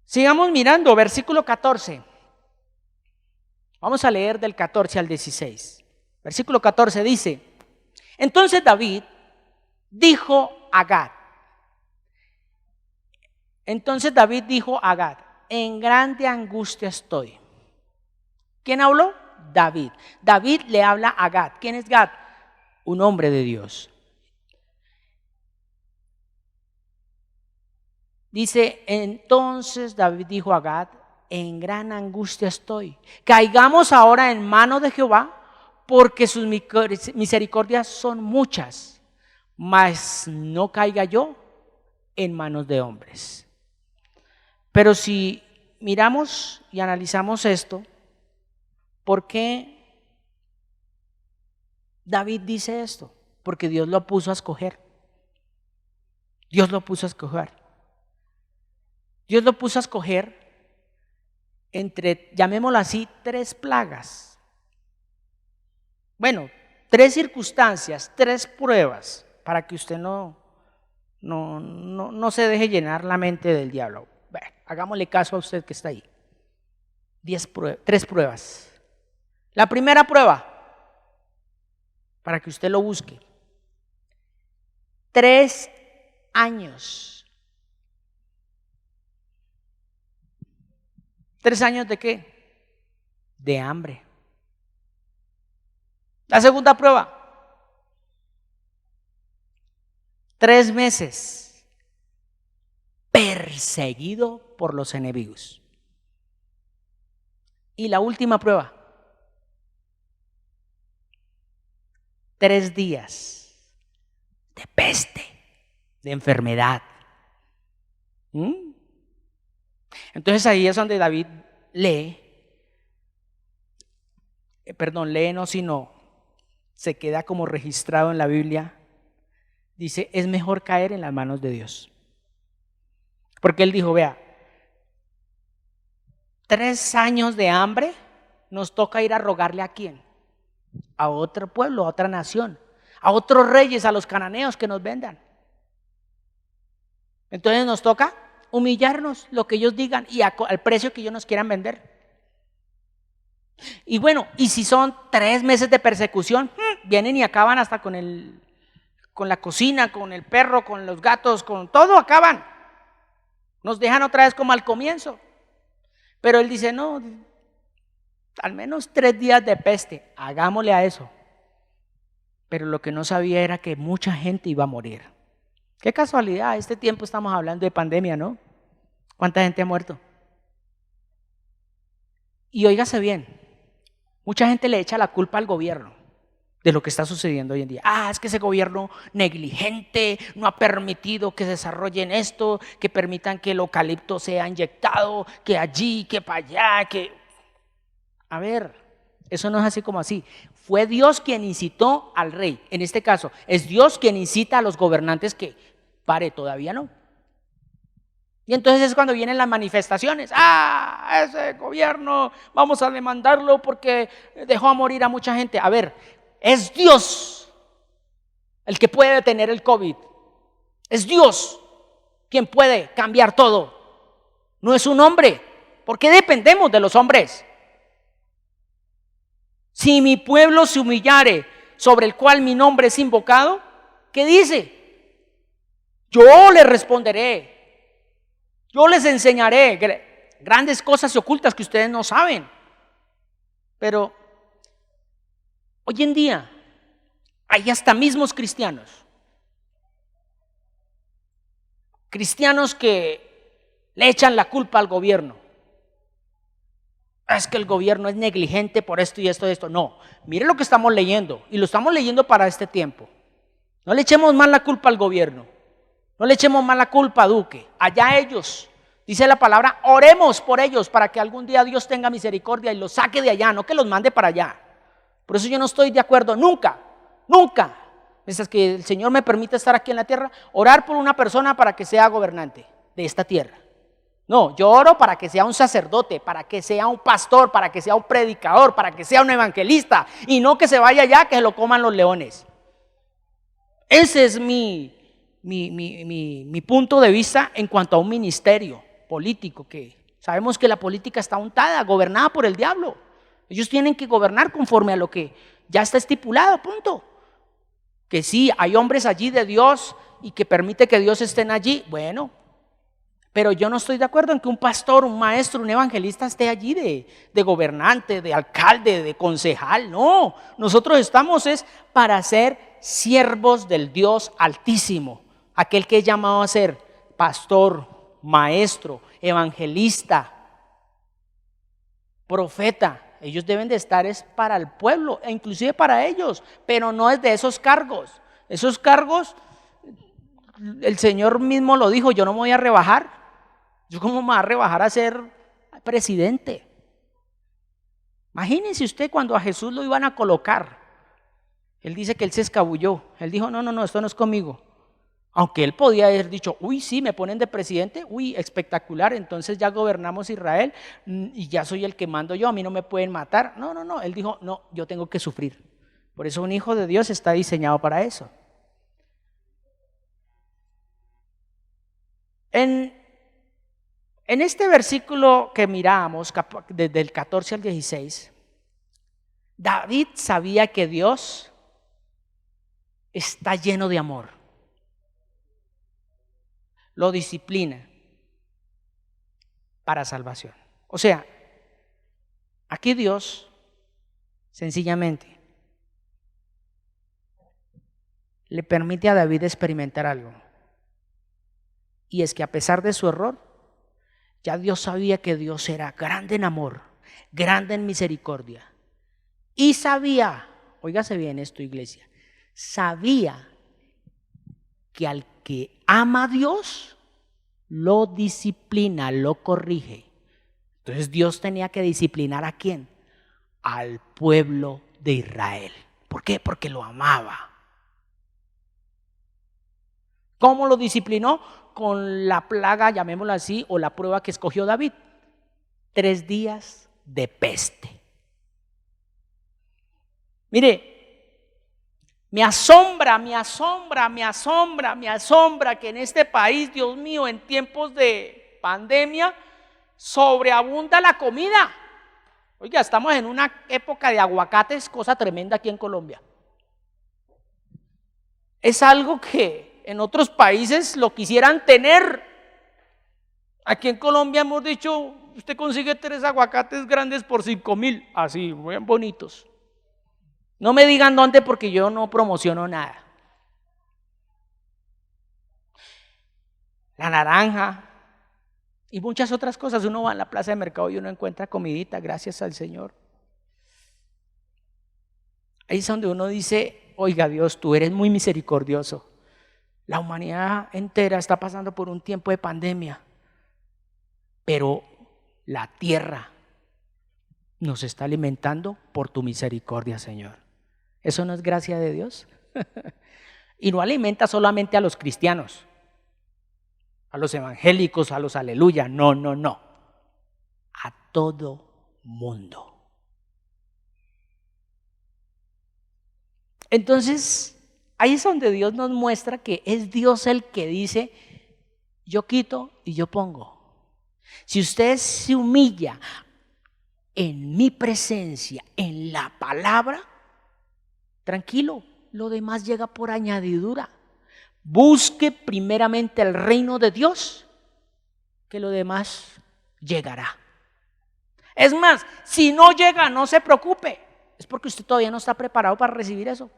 Speaker 1: Sigamos mirando, versículo 14. Vamos a leer del 14 al 16. Versículo 14 dice: entonces David dijo a Gad. En grande angustia estoy. ¿Quién habló? David. David le habla a Gad. ¿Quién es Gad? Un hombre de Dios. Dice, entonces David dijo a Gad: en gran angustia estoy. Caigamos ahora en manos de Jehová, porque sus misericordias son muchas, mas no caiga yo en manos de hombres. Pero si miramos y analizamos esto, ¿por qué David dice esto? Porque Dios lo puso a escoger. Dios lo puso a escoger. Dios lo puso a escoger entre, llamémoslo así, 3 plagas. Bueno, 3 circunstancias, 3 pruebas, para que usted no se deje llenar la mente del diablo. Bueno, hagámosle caso a usted que está ahí. 3 pruebas. La primera prueba, para que usted lo busque. 3 años. ¿3 años de qué? De hambre. La segunda prueba. 3 meses perseguido por los enemigos. Y la última prueba. 3 días de peste, de enfermedad. Entonces ahí es donde David se queda como registrado en la Biblia. Dice, es mejor caer en las manos de Dios. Porque él dijo, vea, 3 años de hambre, nos toca ir a rogarle a quién, a otro pueblo, a otra nación, a otros reyes, a los cananeos que nos vendan. Entonces nos toca humillarnos, lo que ellos digan y al precio que ellos nos quieran vender. Y bueno, y si son 3 meses de persecución, vienen y acaban hasta con la cocina, con el perro, con los gatos, con todo acaban. Nos dejan otra vez como al comienzo. Pero él dice, no, al menos 3 días de peste, hagámosle a eso. Pero lo que no sabía era que mucha gente iba a morir. Qué casualidad, este tiempo estamos hablando de pandemia, ¿no? ¿Cuánta gente ha muerto? Y óigase bien, mucha gente le echa la culpa al gobierno de lo que está sucediendo hoy en día. Es que ese gobierno negligente no ha permitido que desarrollen esto, que permitan que el eucalipto sea inyectado, que allí, que para allá, que... A ver, eso no es así como así. Fue Dios quien incitó al rey. En este caso, es Dios quien incita a los gobernantes que pare, todavía no. Y entonces es cuando vienen las manifestaciones. Ese gobierno, vamos a demandarlo porque dejó a morir a mucha gente. A ver, es Dios el que puede detener el COVID. Es Dios quien puede cambiar todo. No es un hombre. ¿Por qué dependemos de los hombres? Si mi pueblo se humillare, sobre el cual mi nombre es invocado, ¿qué dice? Yo le responderé. Yo les enseñaré grandes cosas ocultas que ustedes no saben. Pero hoy en día hay hasta mismos cristianos que le echan la culpa al gobierno. Es que el gobierno es negligente por esto y esto y esto. No, mire lo que estamos leyendo, y lo estamos leyendo para este tiempo. No le echemos más la culpa al gobierno. No le echemos más la culpa a Duque, allá ellos. Dice la palabra, oremos por ellos para que algún día Dios tenga misericordia y los saque de allá, no que los mande para allá. Por eso yo no estoy de acuerdo nunca, mientras que el Señor me permite estar aquí en la tierra, orar por una persona para que sea gobernante de esta tierra. No, yo oro para que sea un sacerdote, para que sea un pastor, para que sea un predicador, para que sea un evangelista y no que se vaya allá que se lo coman los leones. Ese es mi punto de vista en cuanto a un ministerio político, que sabemos que la política está untada, gobernada por el diablo. Ellos tienen que gobernar conforme a lo que ya está estipulado, punto. Que sí, hay hombres allí de Dios y que permite que Dios estén allí, bueno, pero yo no estoy de acuerdo en que un pastor, un maestro, un evangelista esté allí de gobernante, de alcalde, de concejal. No, nosotros estamos es para ser siervos del Dios Altísimo, aquel que es llamado a ser pastor, maestro, evangelista, profeta. Ellos deben de estar es para el pueblo e inclusive para ellos, pero no es de esos cargos. Esos cargos, el Señor mismo lo dijo, yo no me voy a rebajar. Yo cómo me voy a rebajar a ser presidente. Imagínense usted cuando a Jesús lo iban a colocar. Él dice que él se escabulló. Él dijo, no, esto no es conmigo. Aunque él podía haber dicho, uy, sí, me ponen de presidente, uy, espectacular, entonces ya gobernamos Israel y ya soy el que mando yo, a mí no me pueden matar. No, él dijo, no, yo tengo que sufrir. Por eso un hijo de Dios está diseñado para eso. En este versículo que miramos, desde el 14 al 16, David sabía que Dios está lleno de amor. Lo disciplina para salvación. O sea, aquí Dios sencillamente le permite a David experimentar algo. Y es que a pesar de su error, ya Dios sabía que Dios era grande en amor, grande en misericordia. Y sabía, óigase bien esto, iglesia, sabía que al que ama a Dios, lo disciplina, lo corrige. Entonces Dios tenía que disciplinar ¿a quién? Al pueblo de Israel. ¿Por qué? Porque lo amaba. ¿Cómo lo disciplinó? Con la plaga, llamémosla así, o la prueba que escogió David. 3 días de peste. Mire, me asombra que en este país, Dios mío, en tiempos de pandemia, sobreabunda la comida. Oiga, estamos en una época de aguacates, cosa tremenda aquí en Colombia. Es algo que en otros países lo quisieran tener. Aquí en Colombia hemos dicho, usted consigue 3 aguacates grandes por 5,000, así, bien bonitos. No me digan dónde porque yo no promociono nada. La naranja y muchas otras cosas. Uno va a la plaza de mercado y uno encuentra comidita, gracias al Señor. Ahí es donde uno dice, oiga Dios, tú eres muy misericordioso. La humanidad entera está pasando por un tiempo de pandemia, pero la tierra nos está alimentando por tu misericordia, Señor. ¿Eso no es gracia de Dios? Y no alimenta solamente a los cristianos, a los evangélicos, a los aleluya. No. A todo mundo. Entonces, ahí es donde Dios nos muestra que es Dios el que dice, yo quito y yo pongo. Si usted se humilla en mi presencia, en la palabra, tranquilo, lo demás llega por añadidura. Busque primeramente el reino de Dios, que lo demás llegará. Es más, si no llega, no se preocupe, es porque usted todavía no está preparado para recibir eso.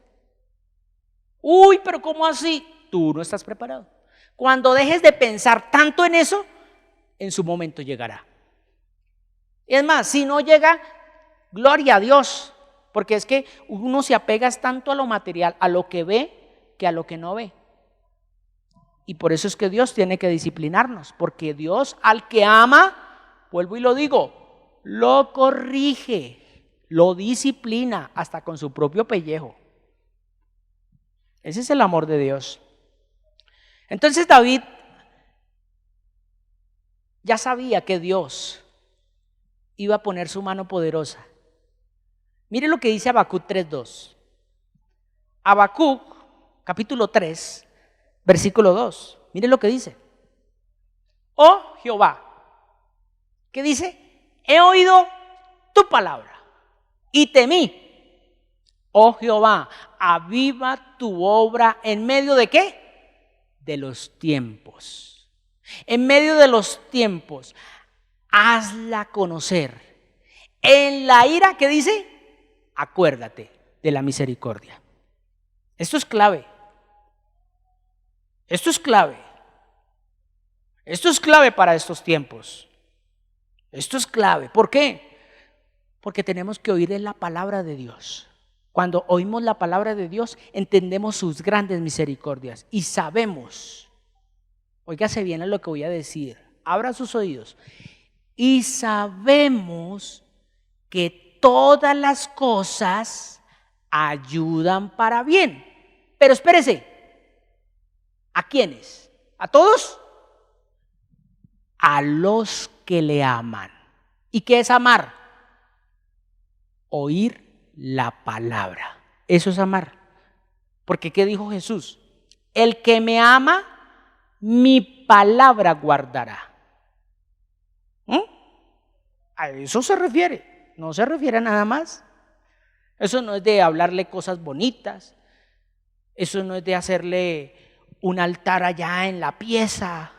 Speaker 1: Uy, pero ¿cómo así? Tú no estás preparado. Cuando dejes de pensar tanto en eso, en su momento llegará. Es más, si no llega, gloria a Dios, porque es que uno se apega tanto a lo material, a lo que ve, que a lo que no ve. Y por eso es que Dios tiene que disciplinarnos, porque Dios al que ama, vuelvo y lo digo, lo corrige, lo disciplina hasta con su propio pellejo. Ese es el amor de Dios. Entonces David ya sabía que Dios iba a poner su mano poderosa. Mire lo que dice Habacuc 3:2. Habacuc, capítulo 3, versículo 2. Mire lo que dice. Oh Jehová, ¿qué dice? He oído tu palabra y temí. Oh Jehová, aviva tu obra en medio de ¿qué? De los tiempos. En medio de los tiempos, hazla conocer. En la ira, ¿qué dice? Acuérdate de la misericordia. Esto es clave. Esto es clave. Esto es clave para estos tiempos. Esto es clave. ¿Por qué? Porque tenemos que oír la palabra de Dios. Cuando oímos la palabra de Dios, entendemos sus grandes misericordias y sabemos, óigase bien a lo que voy a decir, abra sus oídos, y sabemos que todas las cosas ayudan para bien. Pero espérese, ¿a quiénes? ¿A todos? A los que le aman. ¿Y qué es amar? Oír la palabra. Eso es amar. Porque ¿qué dijo Jesús? El que me ama, mi palabra guardará. A eso se refiere. No se refiere a nada más. Eso no es de hablarle cosas bonitas. Eso no es de hacerle un altar allá en la pieza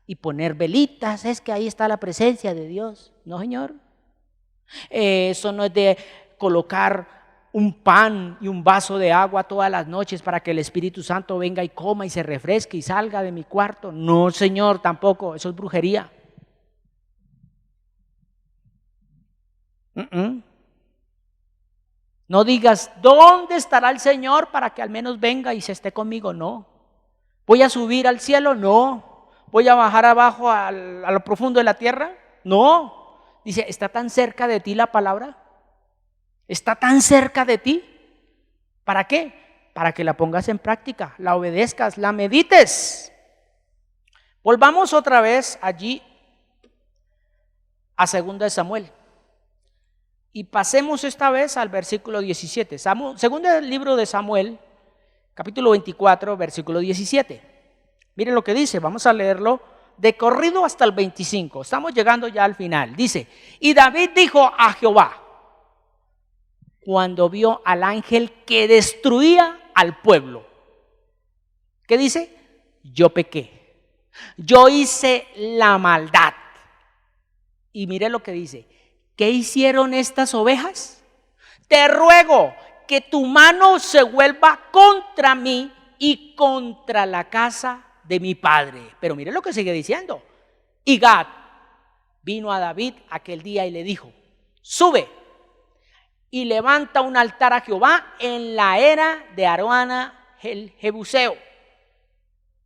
Speaker 1: y poner velitas. Es que ahí está la presencia de Dios. No, señor. Eso no es de colocar un pan y un vaso de agua todas las noches para que el Espíritu Santo venga y coma y se refresque y salga de mi cuarto. No, señor, tampoco. Eso es brujería. No digas, ¿dónde estará el Señor para que al menos venga y se esté conmigo? No. ¿Voy a subir al cielo? No. ¿Voy a bajar abajo a lo profundo de la tierra? No. Dice, ¿está tan cerca de ti la palabra? ¿Está tan cerca de ti? ¿Para qué? Para que la pongas en práctica, la obedezcas, la medites. Volvamos otra vez allí a 2 Samuel. Y pasemos esta vez al versículo 17. Segundo libro de Samuel, capítulo 24, versículo 17. Miren lo que dice, vamos a leerlo de corrido hasta el 25. Estamos llegando ya al final. Dice, y David dijo a Jehová, cuando vio al ángel que destruía al pueblo. ¿Qué dice? Yo pequé. Yo hice la maldad. Y mire lo que dice. ¿Qué hicieron estas ovejas? Te ruego que tu mano se vuelva contra mí y contra la casa de mi padre. Pero mire lo que sigue diciendo. Y Gad vino a David aquel día y le dijo, sube y levanta un altar a Jehová en la era de Arauna el Jebuseo.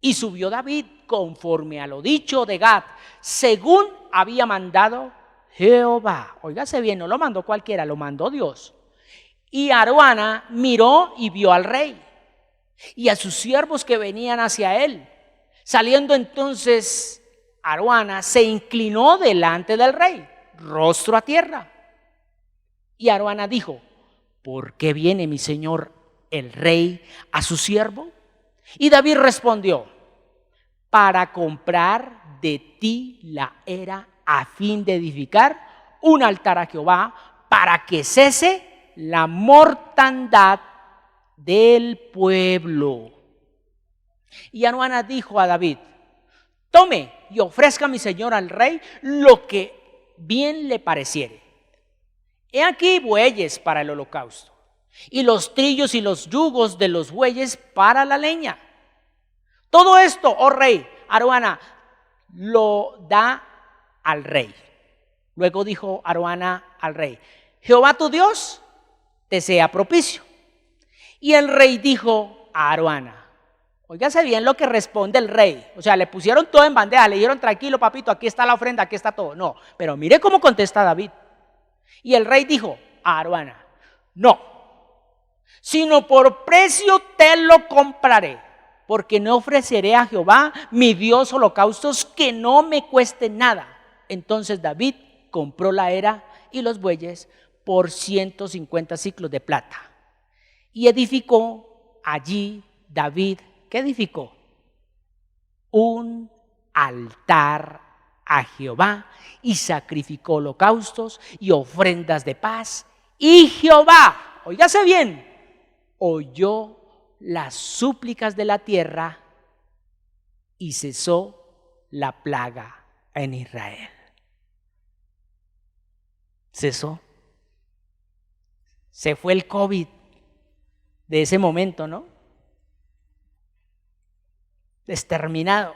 Speaker 1: Y subió David conforme a lo dicho de Gad, según había mandado Jehová. Óigase bien, no lo mandó cualquiera, lo mandó Dios. Y Arauna miró y vio al rey y a sus siervos que venían hacia él. Saliendo entonces Arauna se inclinó delante del rey, rostro a tierra. Y Arauna dijo, ¿por qué viene mi señor el rey a su siervo? Y David respondió, para comprar de ti la era a fin de edificar un altar a Jehová para que cese la mortandad del pueblo. Y Arauna dijo a David, tome y ofrezca a mi señor al rey lo que bien le pareciere. He aquí bueyes para el holocausto, y los trillos y los yugos de los bueyes para la leña. Todo esto, oh rey, Arauna lo da al rey. Luego dijo Arauna al rey, Jehová tu Dios te sea propicio. Y el rey dijo a Arauna, Óigase bien lo que responde el rey. O sea, le pusieron todo en bandeja, le dijeron tranquilo papito, aquí está la ofrenda, aquí está todo. No, pero mire cómo contesta David. Y el rey dijo a Aruana, no, sino por precio te lo compraré, porque no ofreceré a Jehová mi Dios holocaustos que no me cueste nada. Entonces David compró la era y los bueyes por 150 siclos de plata. Y edificó allí David, ¿qué edificó? Un altar a Jehová y sacrificó holocaustos y ofrendas de paz. Y Jehová, óigase bien, oyó las súplicas de la tierra y cesó la plaga en Israel. Cesó. Se fue el COVID de ese momento, ¿no? Exterminado.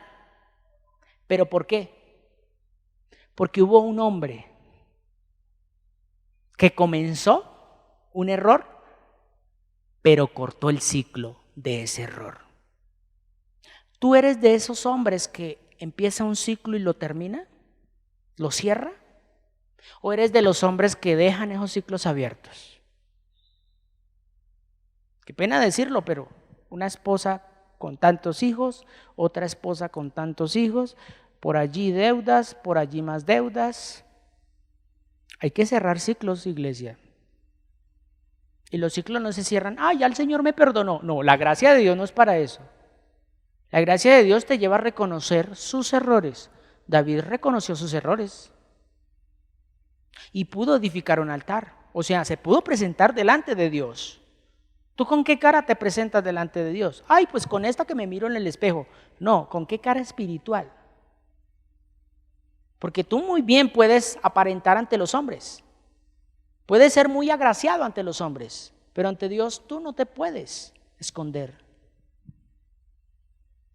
Speaker 1: ¿Pero por qué? Porque hubo un hombre que comenzó un error, pero cortó el ciclo de ese error. ¿Tú eres de esos hombres que empieza un ciclo y lo termina? ¿Lo cierra? ¿O eres de los hombres que dejan esos ciclos abiertos? Qué pena decirlo, pero una esposa con tantos hijos, otra esposa con tantos hijos, por allí deudas, por allí más deudas. Hay que cerrar ciclos, iglesia. Y los ciclos no se cierran, ya el Señor me perdonó. No, la gracia de Dios no es para eso. La gracia de Dios te lleva a reconocer sus errores. David reconoció sus errores y pudo edificar un altar. O sea, se pudo presentar delante de Dios. ¿Tú con qué cara te presentas delante de Dios? Pues con esta que me miro en el espejo. No, ¿con qué cara espiritual? Porque tú muy bien puedes aparentar ante los hombres. Puedes ser muy agraciado ante los hombres, pero ante Dios tú no te puedes esconder.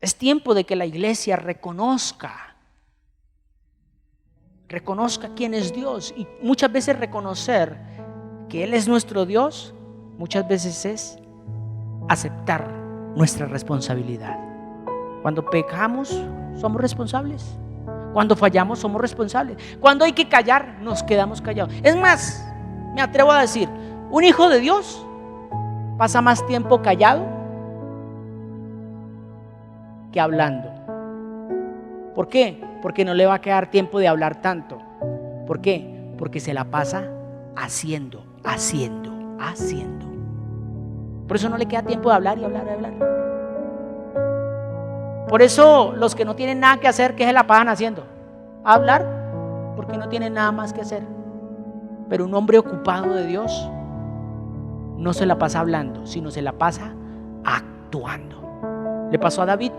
Speaker 1: Es tiempo de que la iglesia reconozca quién es Dios. Y muchas veces reconocer que Él es nuestro Dios, muchas veces es aceptar nuestra responsabilidad. Cuando pecamos, somos responsables. Cuando fallamos, somos responsables. Cuando hay que callar, nos quedamos callados. Es más, me atrevo a decir, un hijo de Dios pasa más tiempo callado que hablando. ¿Por qué? Porque no le va a quedar tiempo de hablar tanto. ¿Por qué? Porque se la pasa haciendo. Por eso no le queda tiempo de hablar y hablar. Por eso los que no tienen nada que hacer, ¿qué se la pasan haciendo? Hablar, porque no tienen nada más que hacer. Pero un hombre ocupado de Dios no se la pasa hablando, sino se la pasa actuando. Le pasó a David.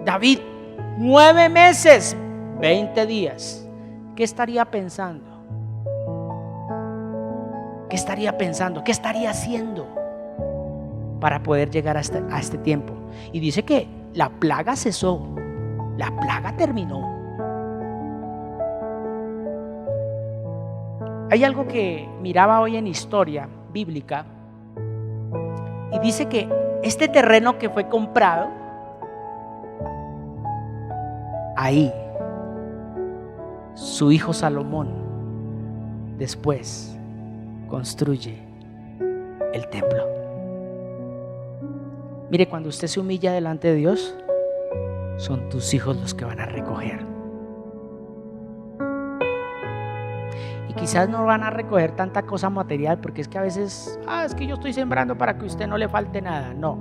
Speaker 1: David, 9 meses, 20 días. ¿Qué estaría pensando? ¿Qué estaría pensando? ¿Qué estaría haciendo para poder llegar a este tiempo? Y dice que la plaga cesó, la plaga terminó. Hay algo que miraba hoy en historia bíblica y dice que este terreno que fue comprado, ahí su hijo Salomón después construye el templo. Mire, cuando usted se humilla delante de Dios, son tus hijos los que van a recoger. Y quizás no van a recoger tanta cosa material, porque es que a veces, es que yo estoy sembrando para que a usted no le falte nada. No.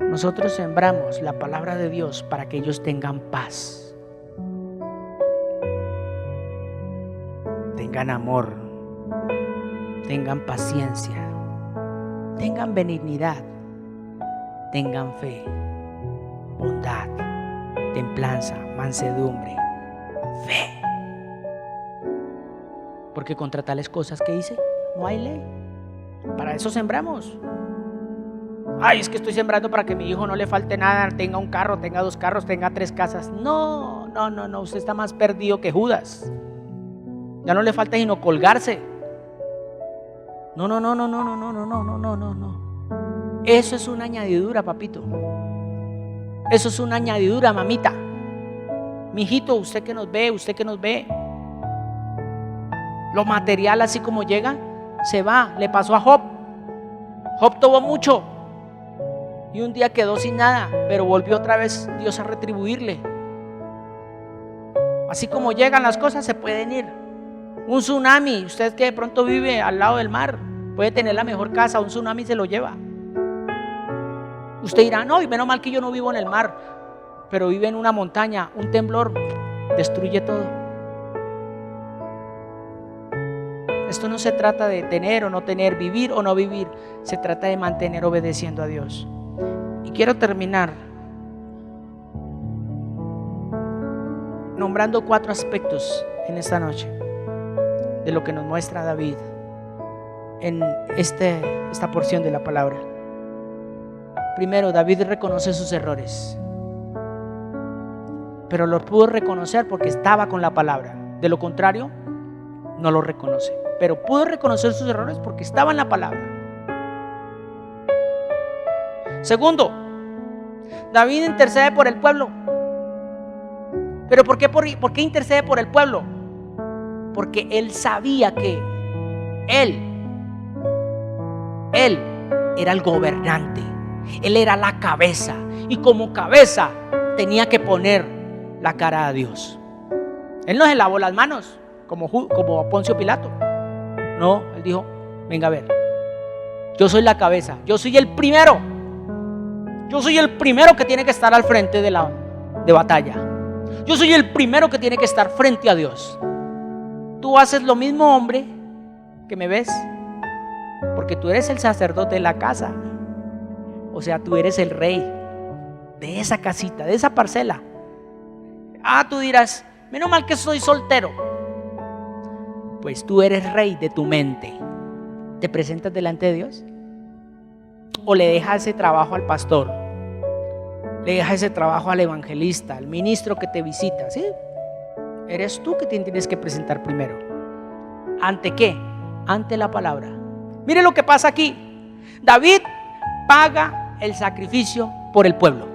Speaker 1: Nosotros sembramos la palabra de Dios para que ellos tengan paz, tengan amor, tengan paciencia, tengan benignidad, tengan fe, bondad, templanza, mansedumbre, fe. Porque contra tales cosas que hice, no hay ley. Para eso sembramos. Es que estoy sembrando para que a mi hijo no le falte nada, tenga un carro, tenga 2 carros, tenga 3 casas. No, usted está más perdido que Judas. Ya no le falta sino colgarse. No. Eso es una añadidura, papito. Eso es una añadidura, mamita. Mijito, usted que nos ve. Lo material, así como llega, se va. Le pasó a Job. Job tuvo mucho y un día quedó sin nada, pero volvió otra vez Dios a retribuirle. Así como llegan las cosas, se pueden ir. Un tsunami, usted que de pronto vive al lado del mar, puede tener la mejor casa, un tsunami se lo lleva. Usted dirá, no, y menos mal que yo no vivo en el mar, pero vive en una montaña. Un temblor destruye todo. Esto no se trata de tener o no tener, vivir o no vivir. Se trata de mantener obedeciendo a Dios. Y quiero terminar nombrando 4 aspectos en esta noche de lo que nos muestra David en esta porción de la palabra. Primero, David reconoce sus errores, pero los pudo reconocer porque estaba con la palabra. De lo contrario, no lo reconoce. Pero pudo reconocer sus errores porque estaba en la palabra. Segundo, David intercede por el pueblo. ¿Pero por qué intercede por el pueblo? Porque él sabía que él era el gobernante, él era la cabeza, y como cabeza tenía que poner la cara a Dios. Él no se lavó las manos como Poncio Pilato. No, él dijo, venga a ver, yo soy la cabeza, yo soy el primero que tiene que estar al frente de batalla. Yo soy el primero que tiene que estar frente a Dios. Tú haces lo mismo, hombre, que me ves, porque tú eres el sacerdote de la casa. O sea, tú eres el rey de esa casita, de esa parcela. Tú dirás, menos mal que soy soltero. Pues tú eres rey de tu mente. ¿Te presentas delante de Dios? ¿O le dejas ese trabajo al pastor? ¿Le dejas ese trabajo al evangelista, al ministro que te visita? ¿Sí? Eres tú que te tienes que presentar primero. ¿Ante qué? Ante la palabra. Mire lo que pasa aquí. David paga el sacrificio por el pueblo.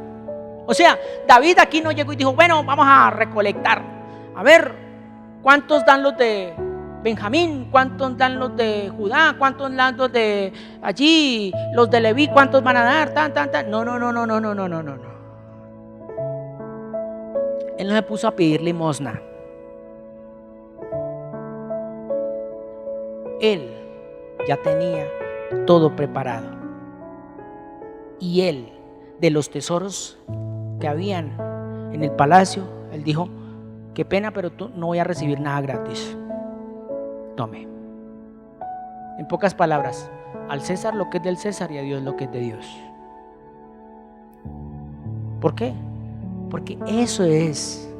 Speaker 1: O sea, David aquí no llegó y dijo, bueno, vamos a recolectar. A ver, ¿cuántos dan los de Benjamín? ¿Cuántos dan los de Judá? ¿Cuántos dan los de allí? Los de Leví, ¿cuántos van a dar? No. Él no se puso a pedir limosna. Él ya tenía todo preparado. Y él, de los tesoros que habían en el palacio, él dijo, qué pena, pero no voy a recibir nada gratis. Tome. En pocas palabras, al César lo que es del César y a Dios lo que es de Dios. ¿Por qué? Porque eso es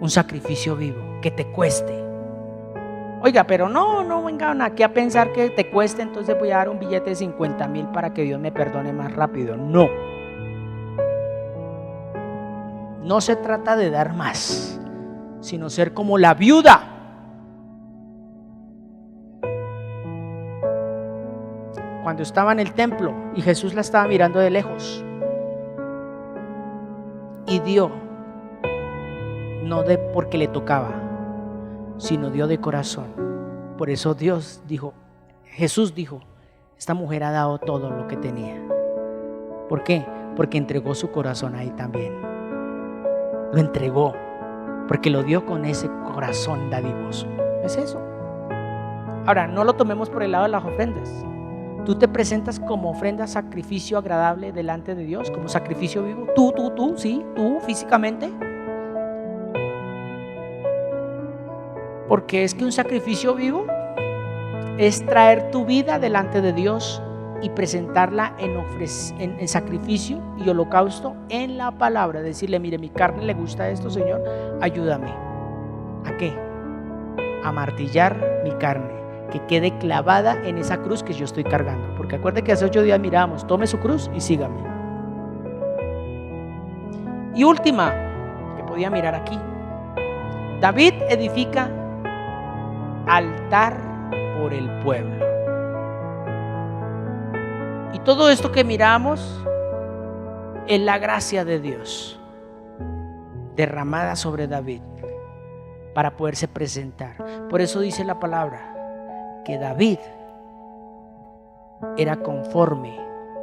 Speaker 1: un sacrificio vivo, que te cueste. Oiga, pero no vengan aquí a pensar que te cueste, entonces voy a dar un billete de 50,000 para que Dios me perdone más rápido. No se trata de dar más, sino ser como la viuda. Cuando estaba en el templo y Jesús la estaba mirando de lejos y dio, no de porque le tocaba, sino dio de corazón. Por eso Jesús dijo, esta mujer ha dado todo lo que tenía. ¿Por qué? Porque entregó su corazón ahí también. Lo entregó porque lo dio con ese corazón dadivoso. Es eso. Ahora, no lo tomemos por el lado de las ofrendas. Tú te presentas como ofrenda, sacrificio agradable delante de Dios, como sacrificio vivo. Tú, físicamente. Porque es que un sacrificio vivo es traer tu vida delante de Dios y presentarla en sacrificio y holocausto en la palabra. Decirle, mire, mi carne le gusta esto, Señor, ayúdame. ¿A qué? A martillar mi carne, que quede clavada en esa cruz que yo estoy cargando. Porque acuerde que hace 8 días mirábamos, tome su cruz y sígame. Y última, que podía mirar aquí, David edifica altar por el pueblo. Y todo esto que miramos es la gracia de Dios derramada sobre David para poderse presentar. Por eso dice la palabra que David era conforme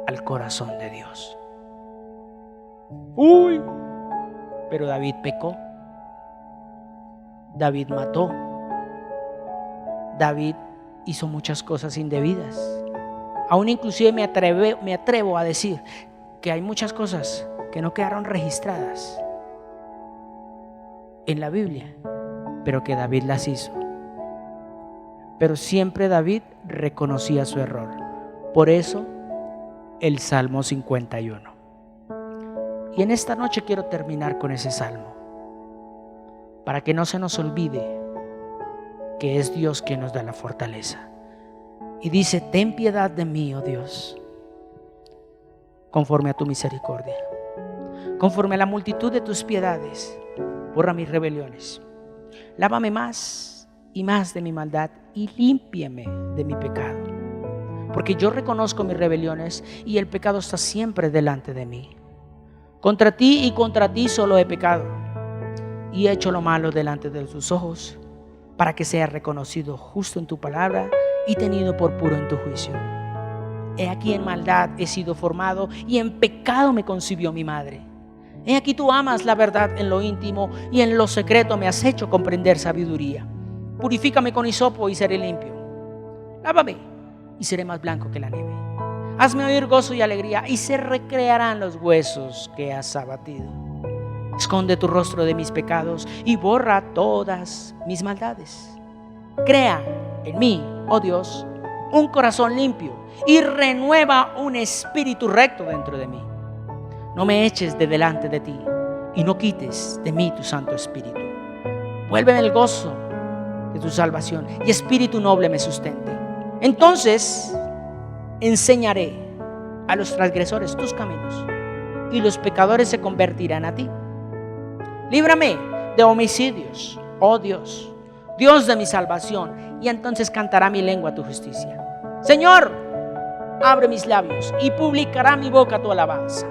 Speaker 1: al corazón de Dios. Pero David pecó. David mató. David hizo muchas cosas indebidas. Aún inclusive me atrevo a decir que hay muchas cosas que no quedaron registradas en la Biblia, pero que David las hizo. Pero siempre David reconocía su error. Por eso el Salmo 51. Y en esta noche quiero terminar con ese salmo, para que no se nos olvide que es Dios quien nos da la fortaleza. Y dice: ten piedad de mí, oh Dios, conforme a tu misericordia, conforme a la multitud de tus piedades, borra mis rebeliones. Lávame más y más de mi maldad y límpiame de mi pecado, porque yo reconozco mis rebeliones y el pecado está siempre delante de mí. Contra ti y contra ti solo he pecado y he hecho lo malo delante de tus ojos, para que sea reconocido justo en tu palabra y tenido por puro en tu juicio. He aquí en maldad he sido formado y en pecado me concibió mi madre. He aquí tú amas la verdad en lo íntimo y en lo secreto me has hecho comprender sabiduría. Purifícame con hisopo y seré limpio. Lávame y seré más blanco que la nieve. Hazme oír gozo y alegría y se recrearán los huesos que has abatido. Esconde tu rostro de mis pecados y borra todas mis maldades. Crea en mí, oh Dios, un corazón limpio y renueva un espíritu recto dentro de mí. No me eches de delante de ti y no quites de mí tu Santo Espíritu. Vuélveme el gozo de tu salvación y espíritu noble me sustente. Entonces enseñaré a los transgresores tus caminos y los pecadores se convertirán a ti. Líbrame de homicidios, oh Dios, Dios de mi salvación, y entonces cantará mi lengua tu justicia. Señor, abre mis labios y publicará mi boca tu alabanza,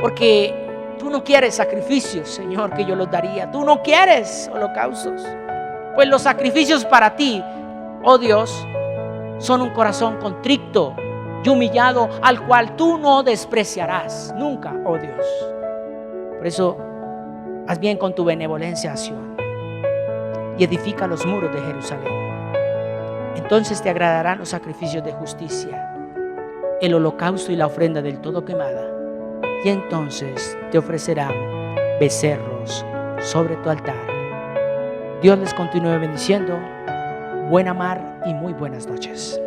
Speaker 1: porque tú no quieres sacrificios, Señor, que yo los daría. Tú no quieres holocaustos, pues los sacrificios para ti, oh Dios, son un corazón contrito y humillado, al cual tú no despreciarás nunca, oh Dios. Por eso, haz bien con tu benevolencia a Sión y edifica los muros de Jerusalén. Entonces te agradarán los sacrificios de justicia, el holocausto y la ofrenda del todo quemada, y entonces te ofrecerán becerros sobre tu altar. Dios les continúe bendiciendo. Buena mar y muy buenas noches.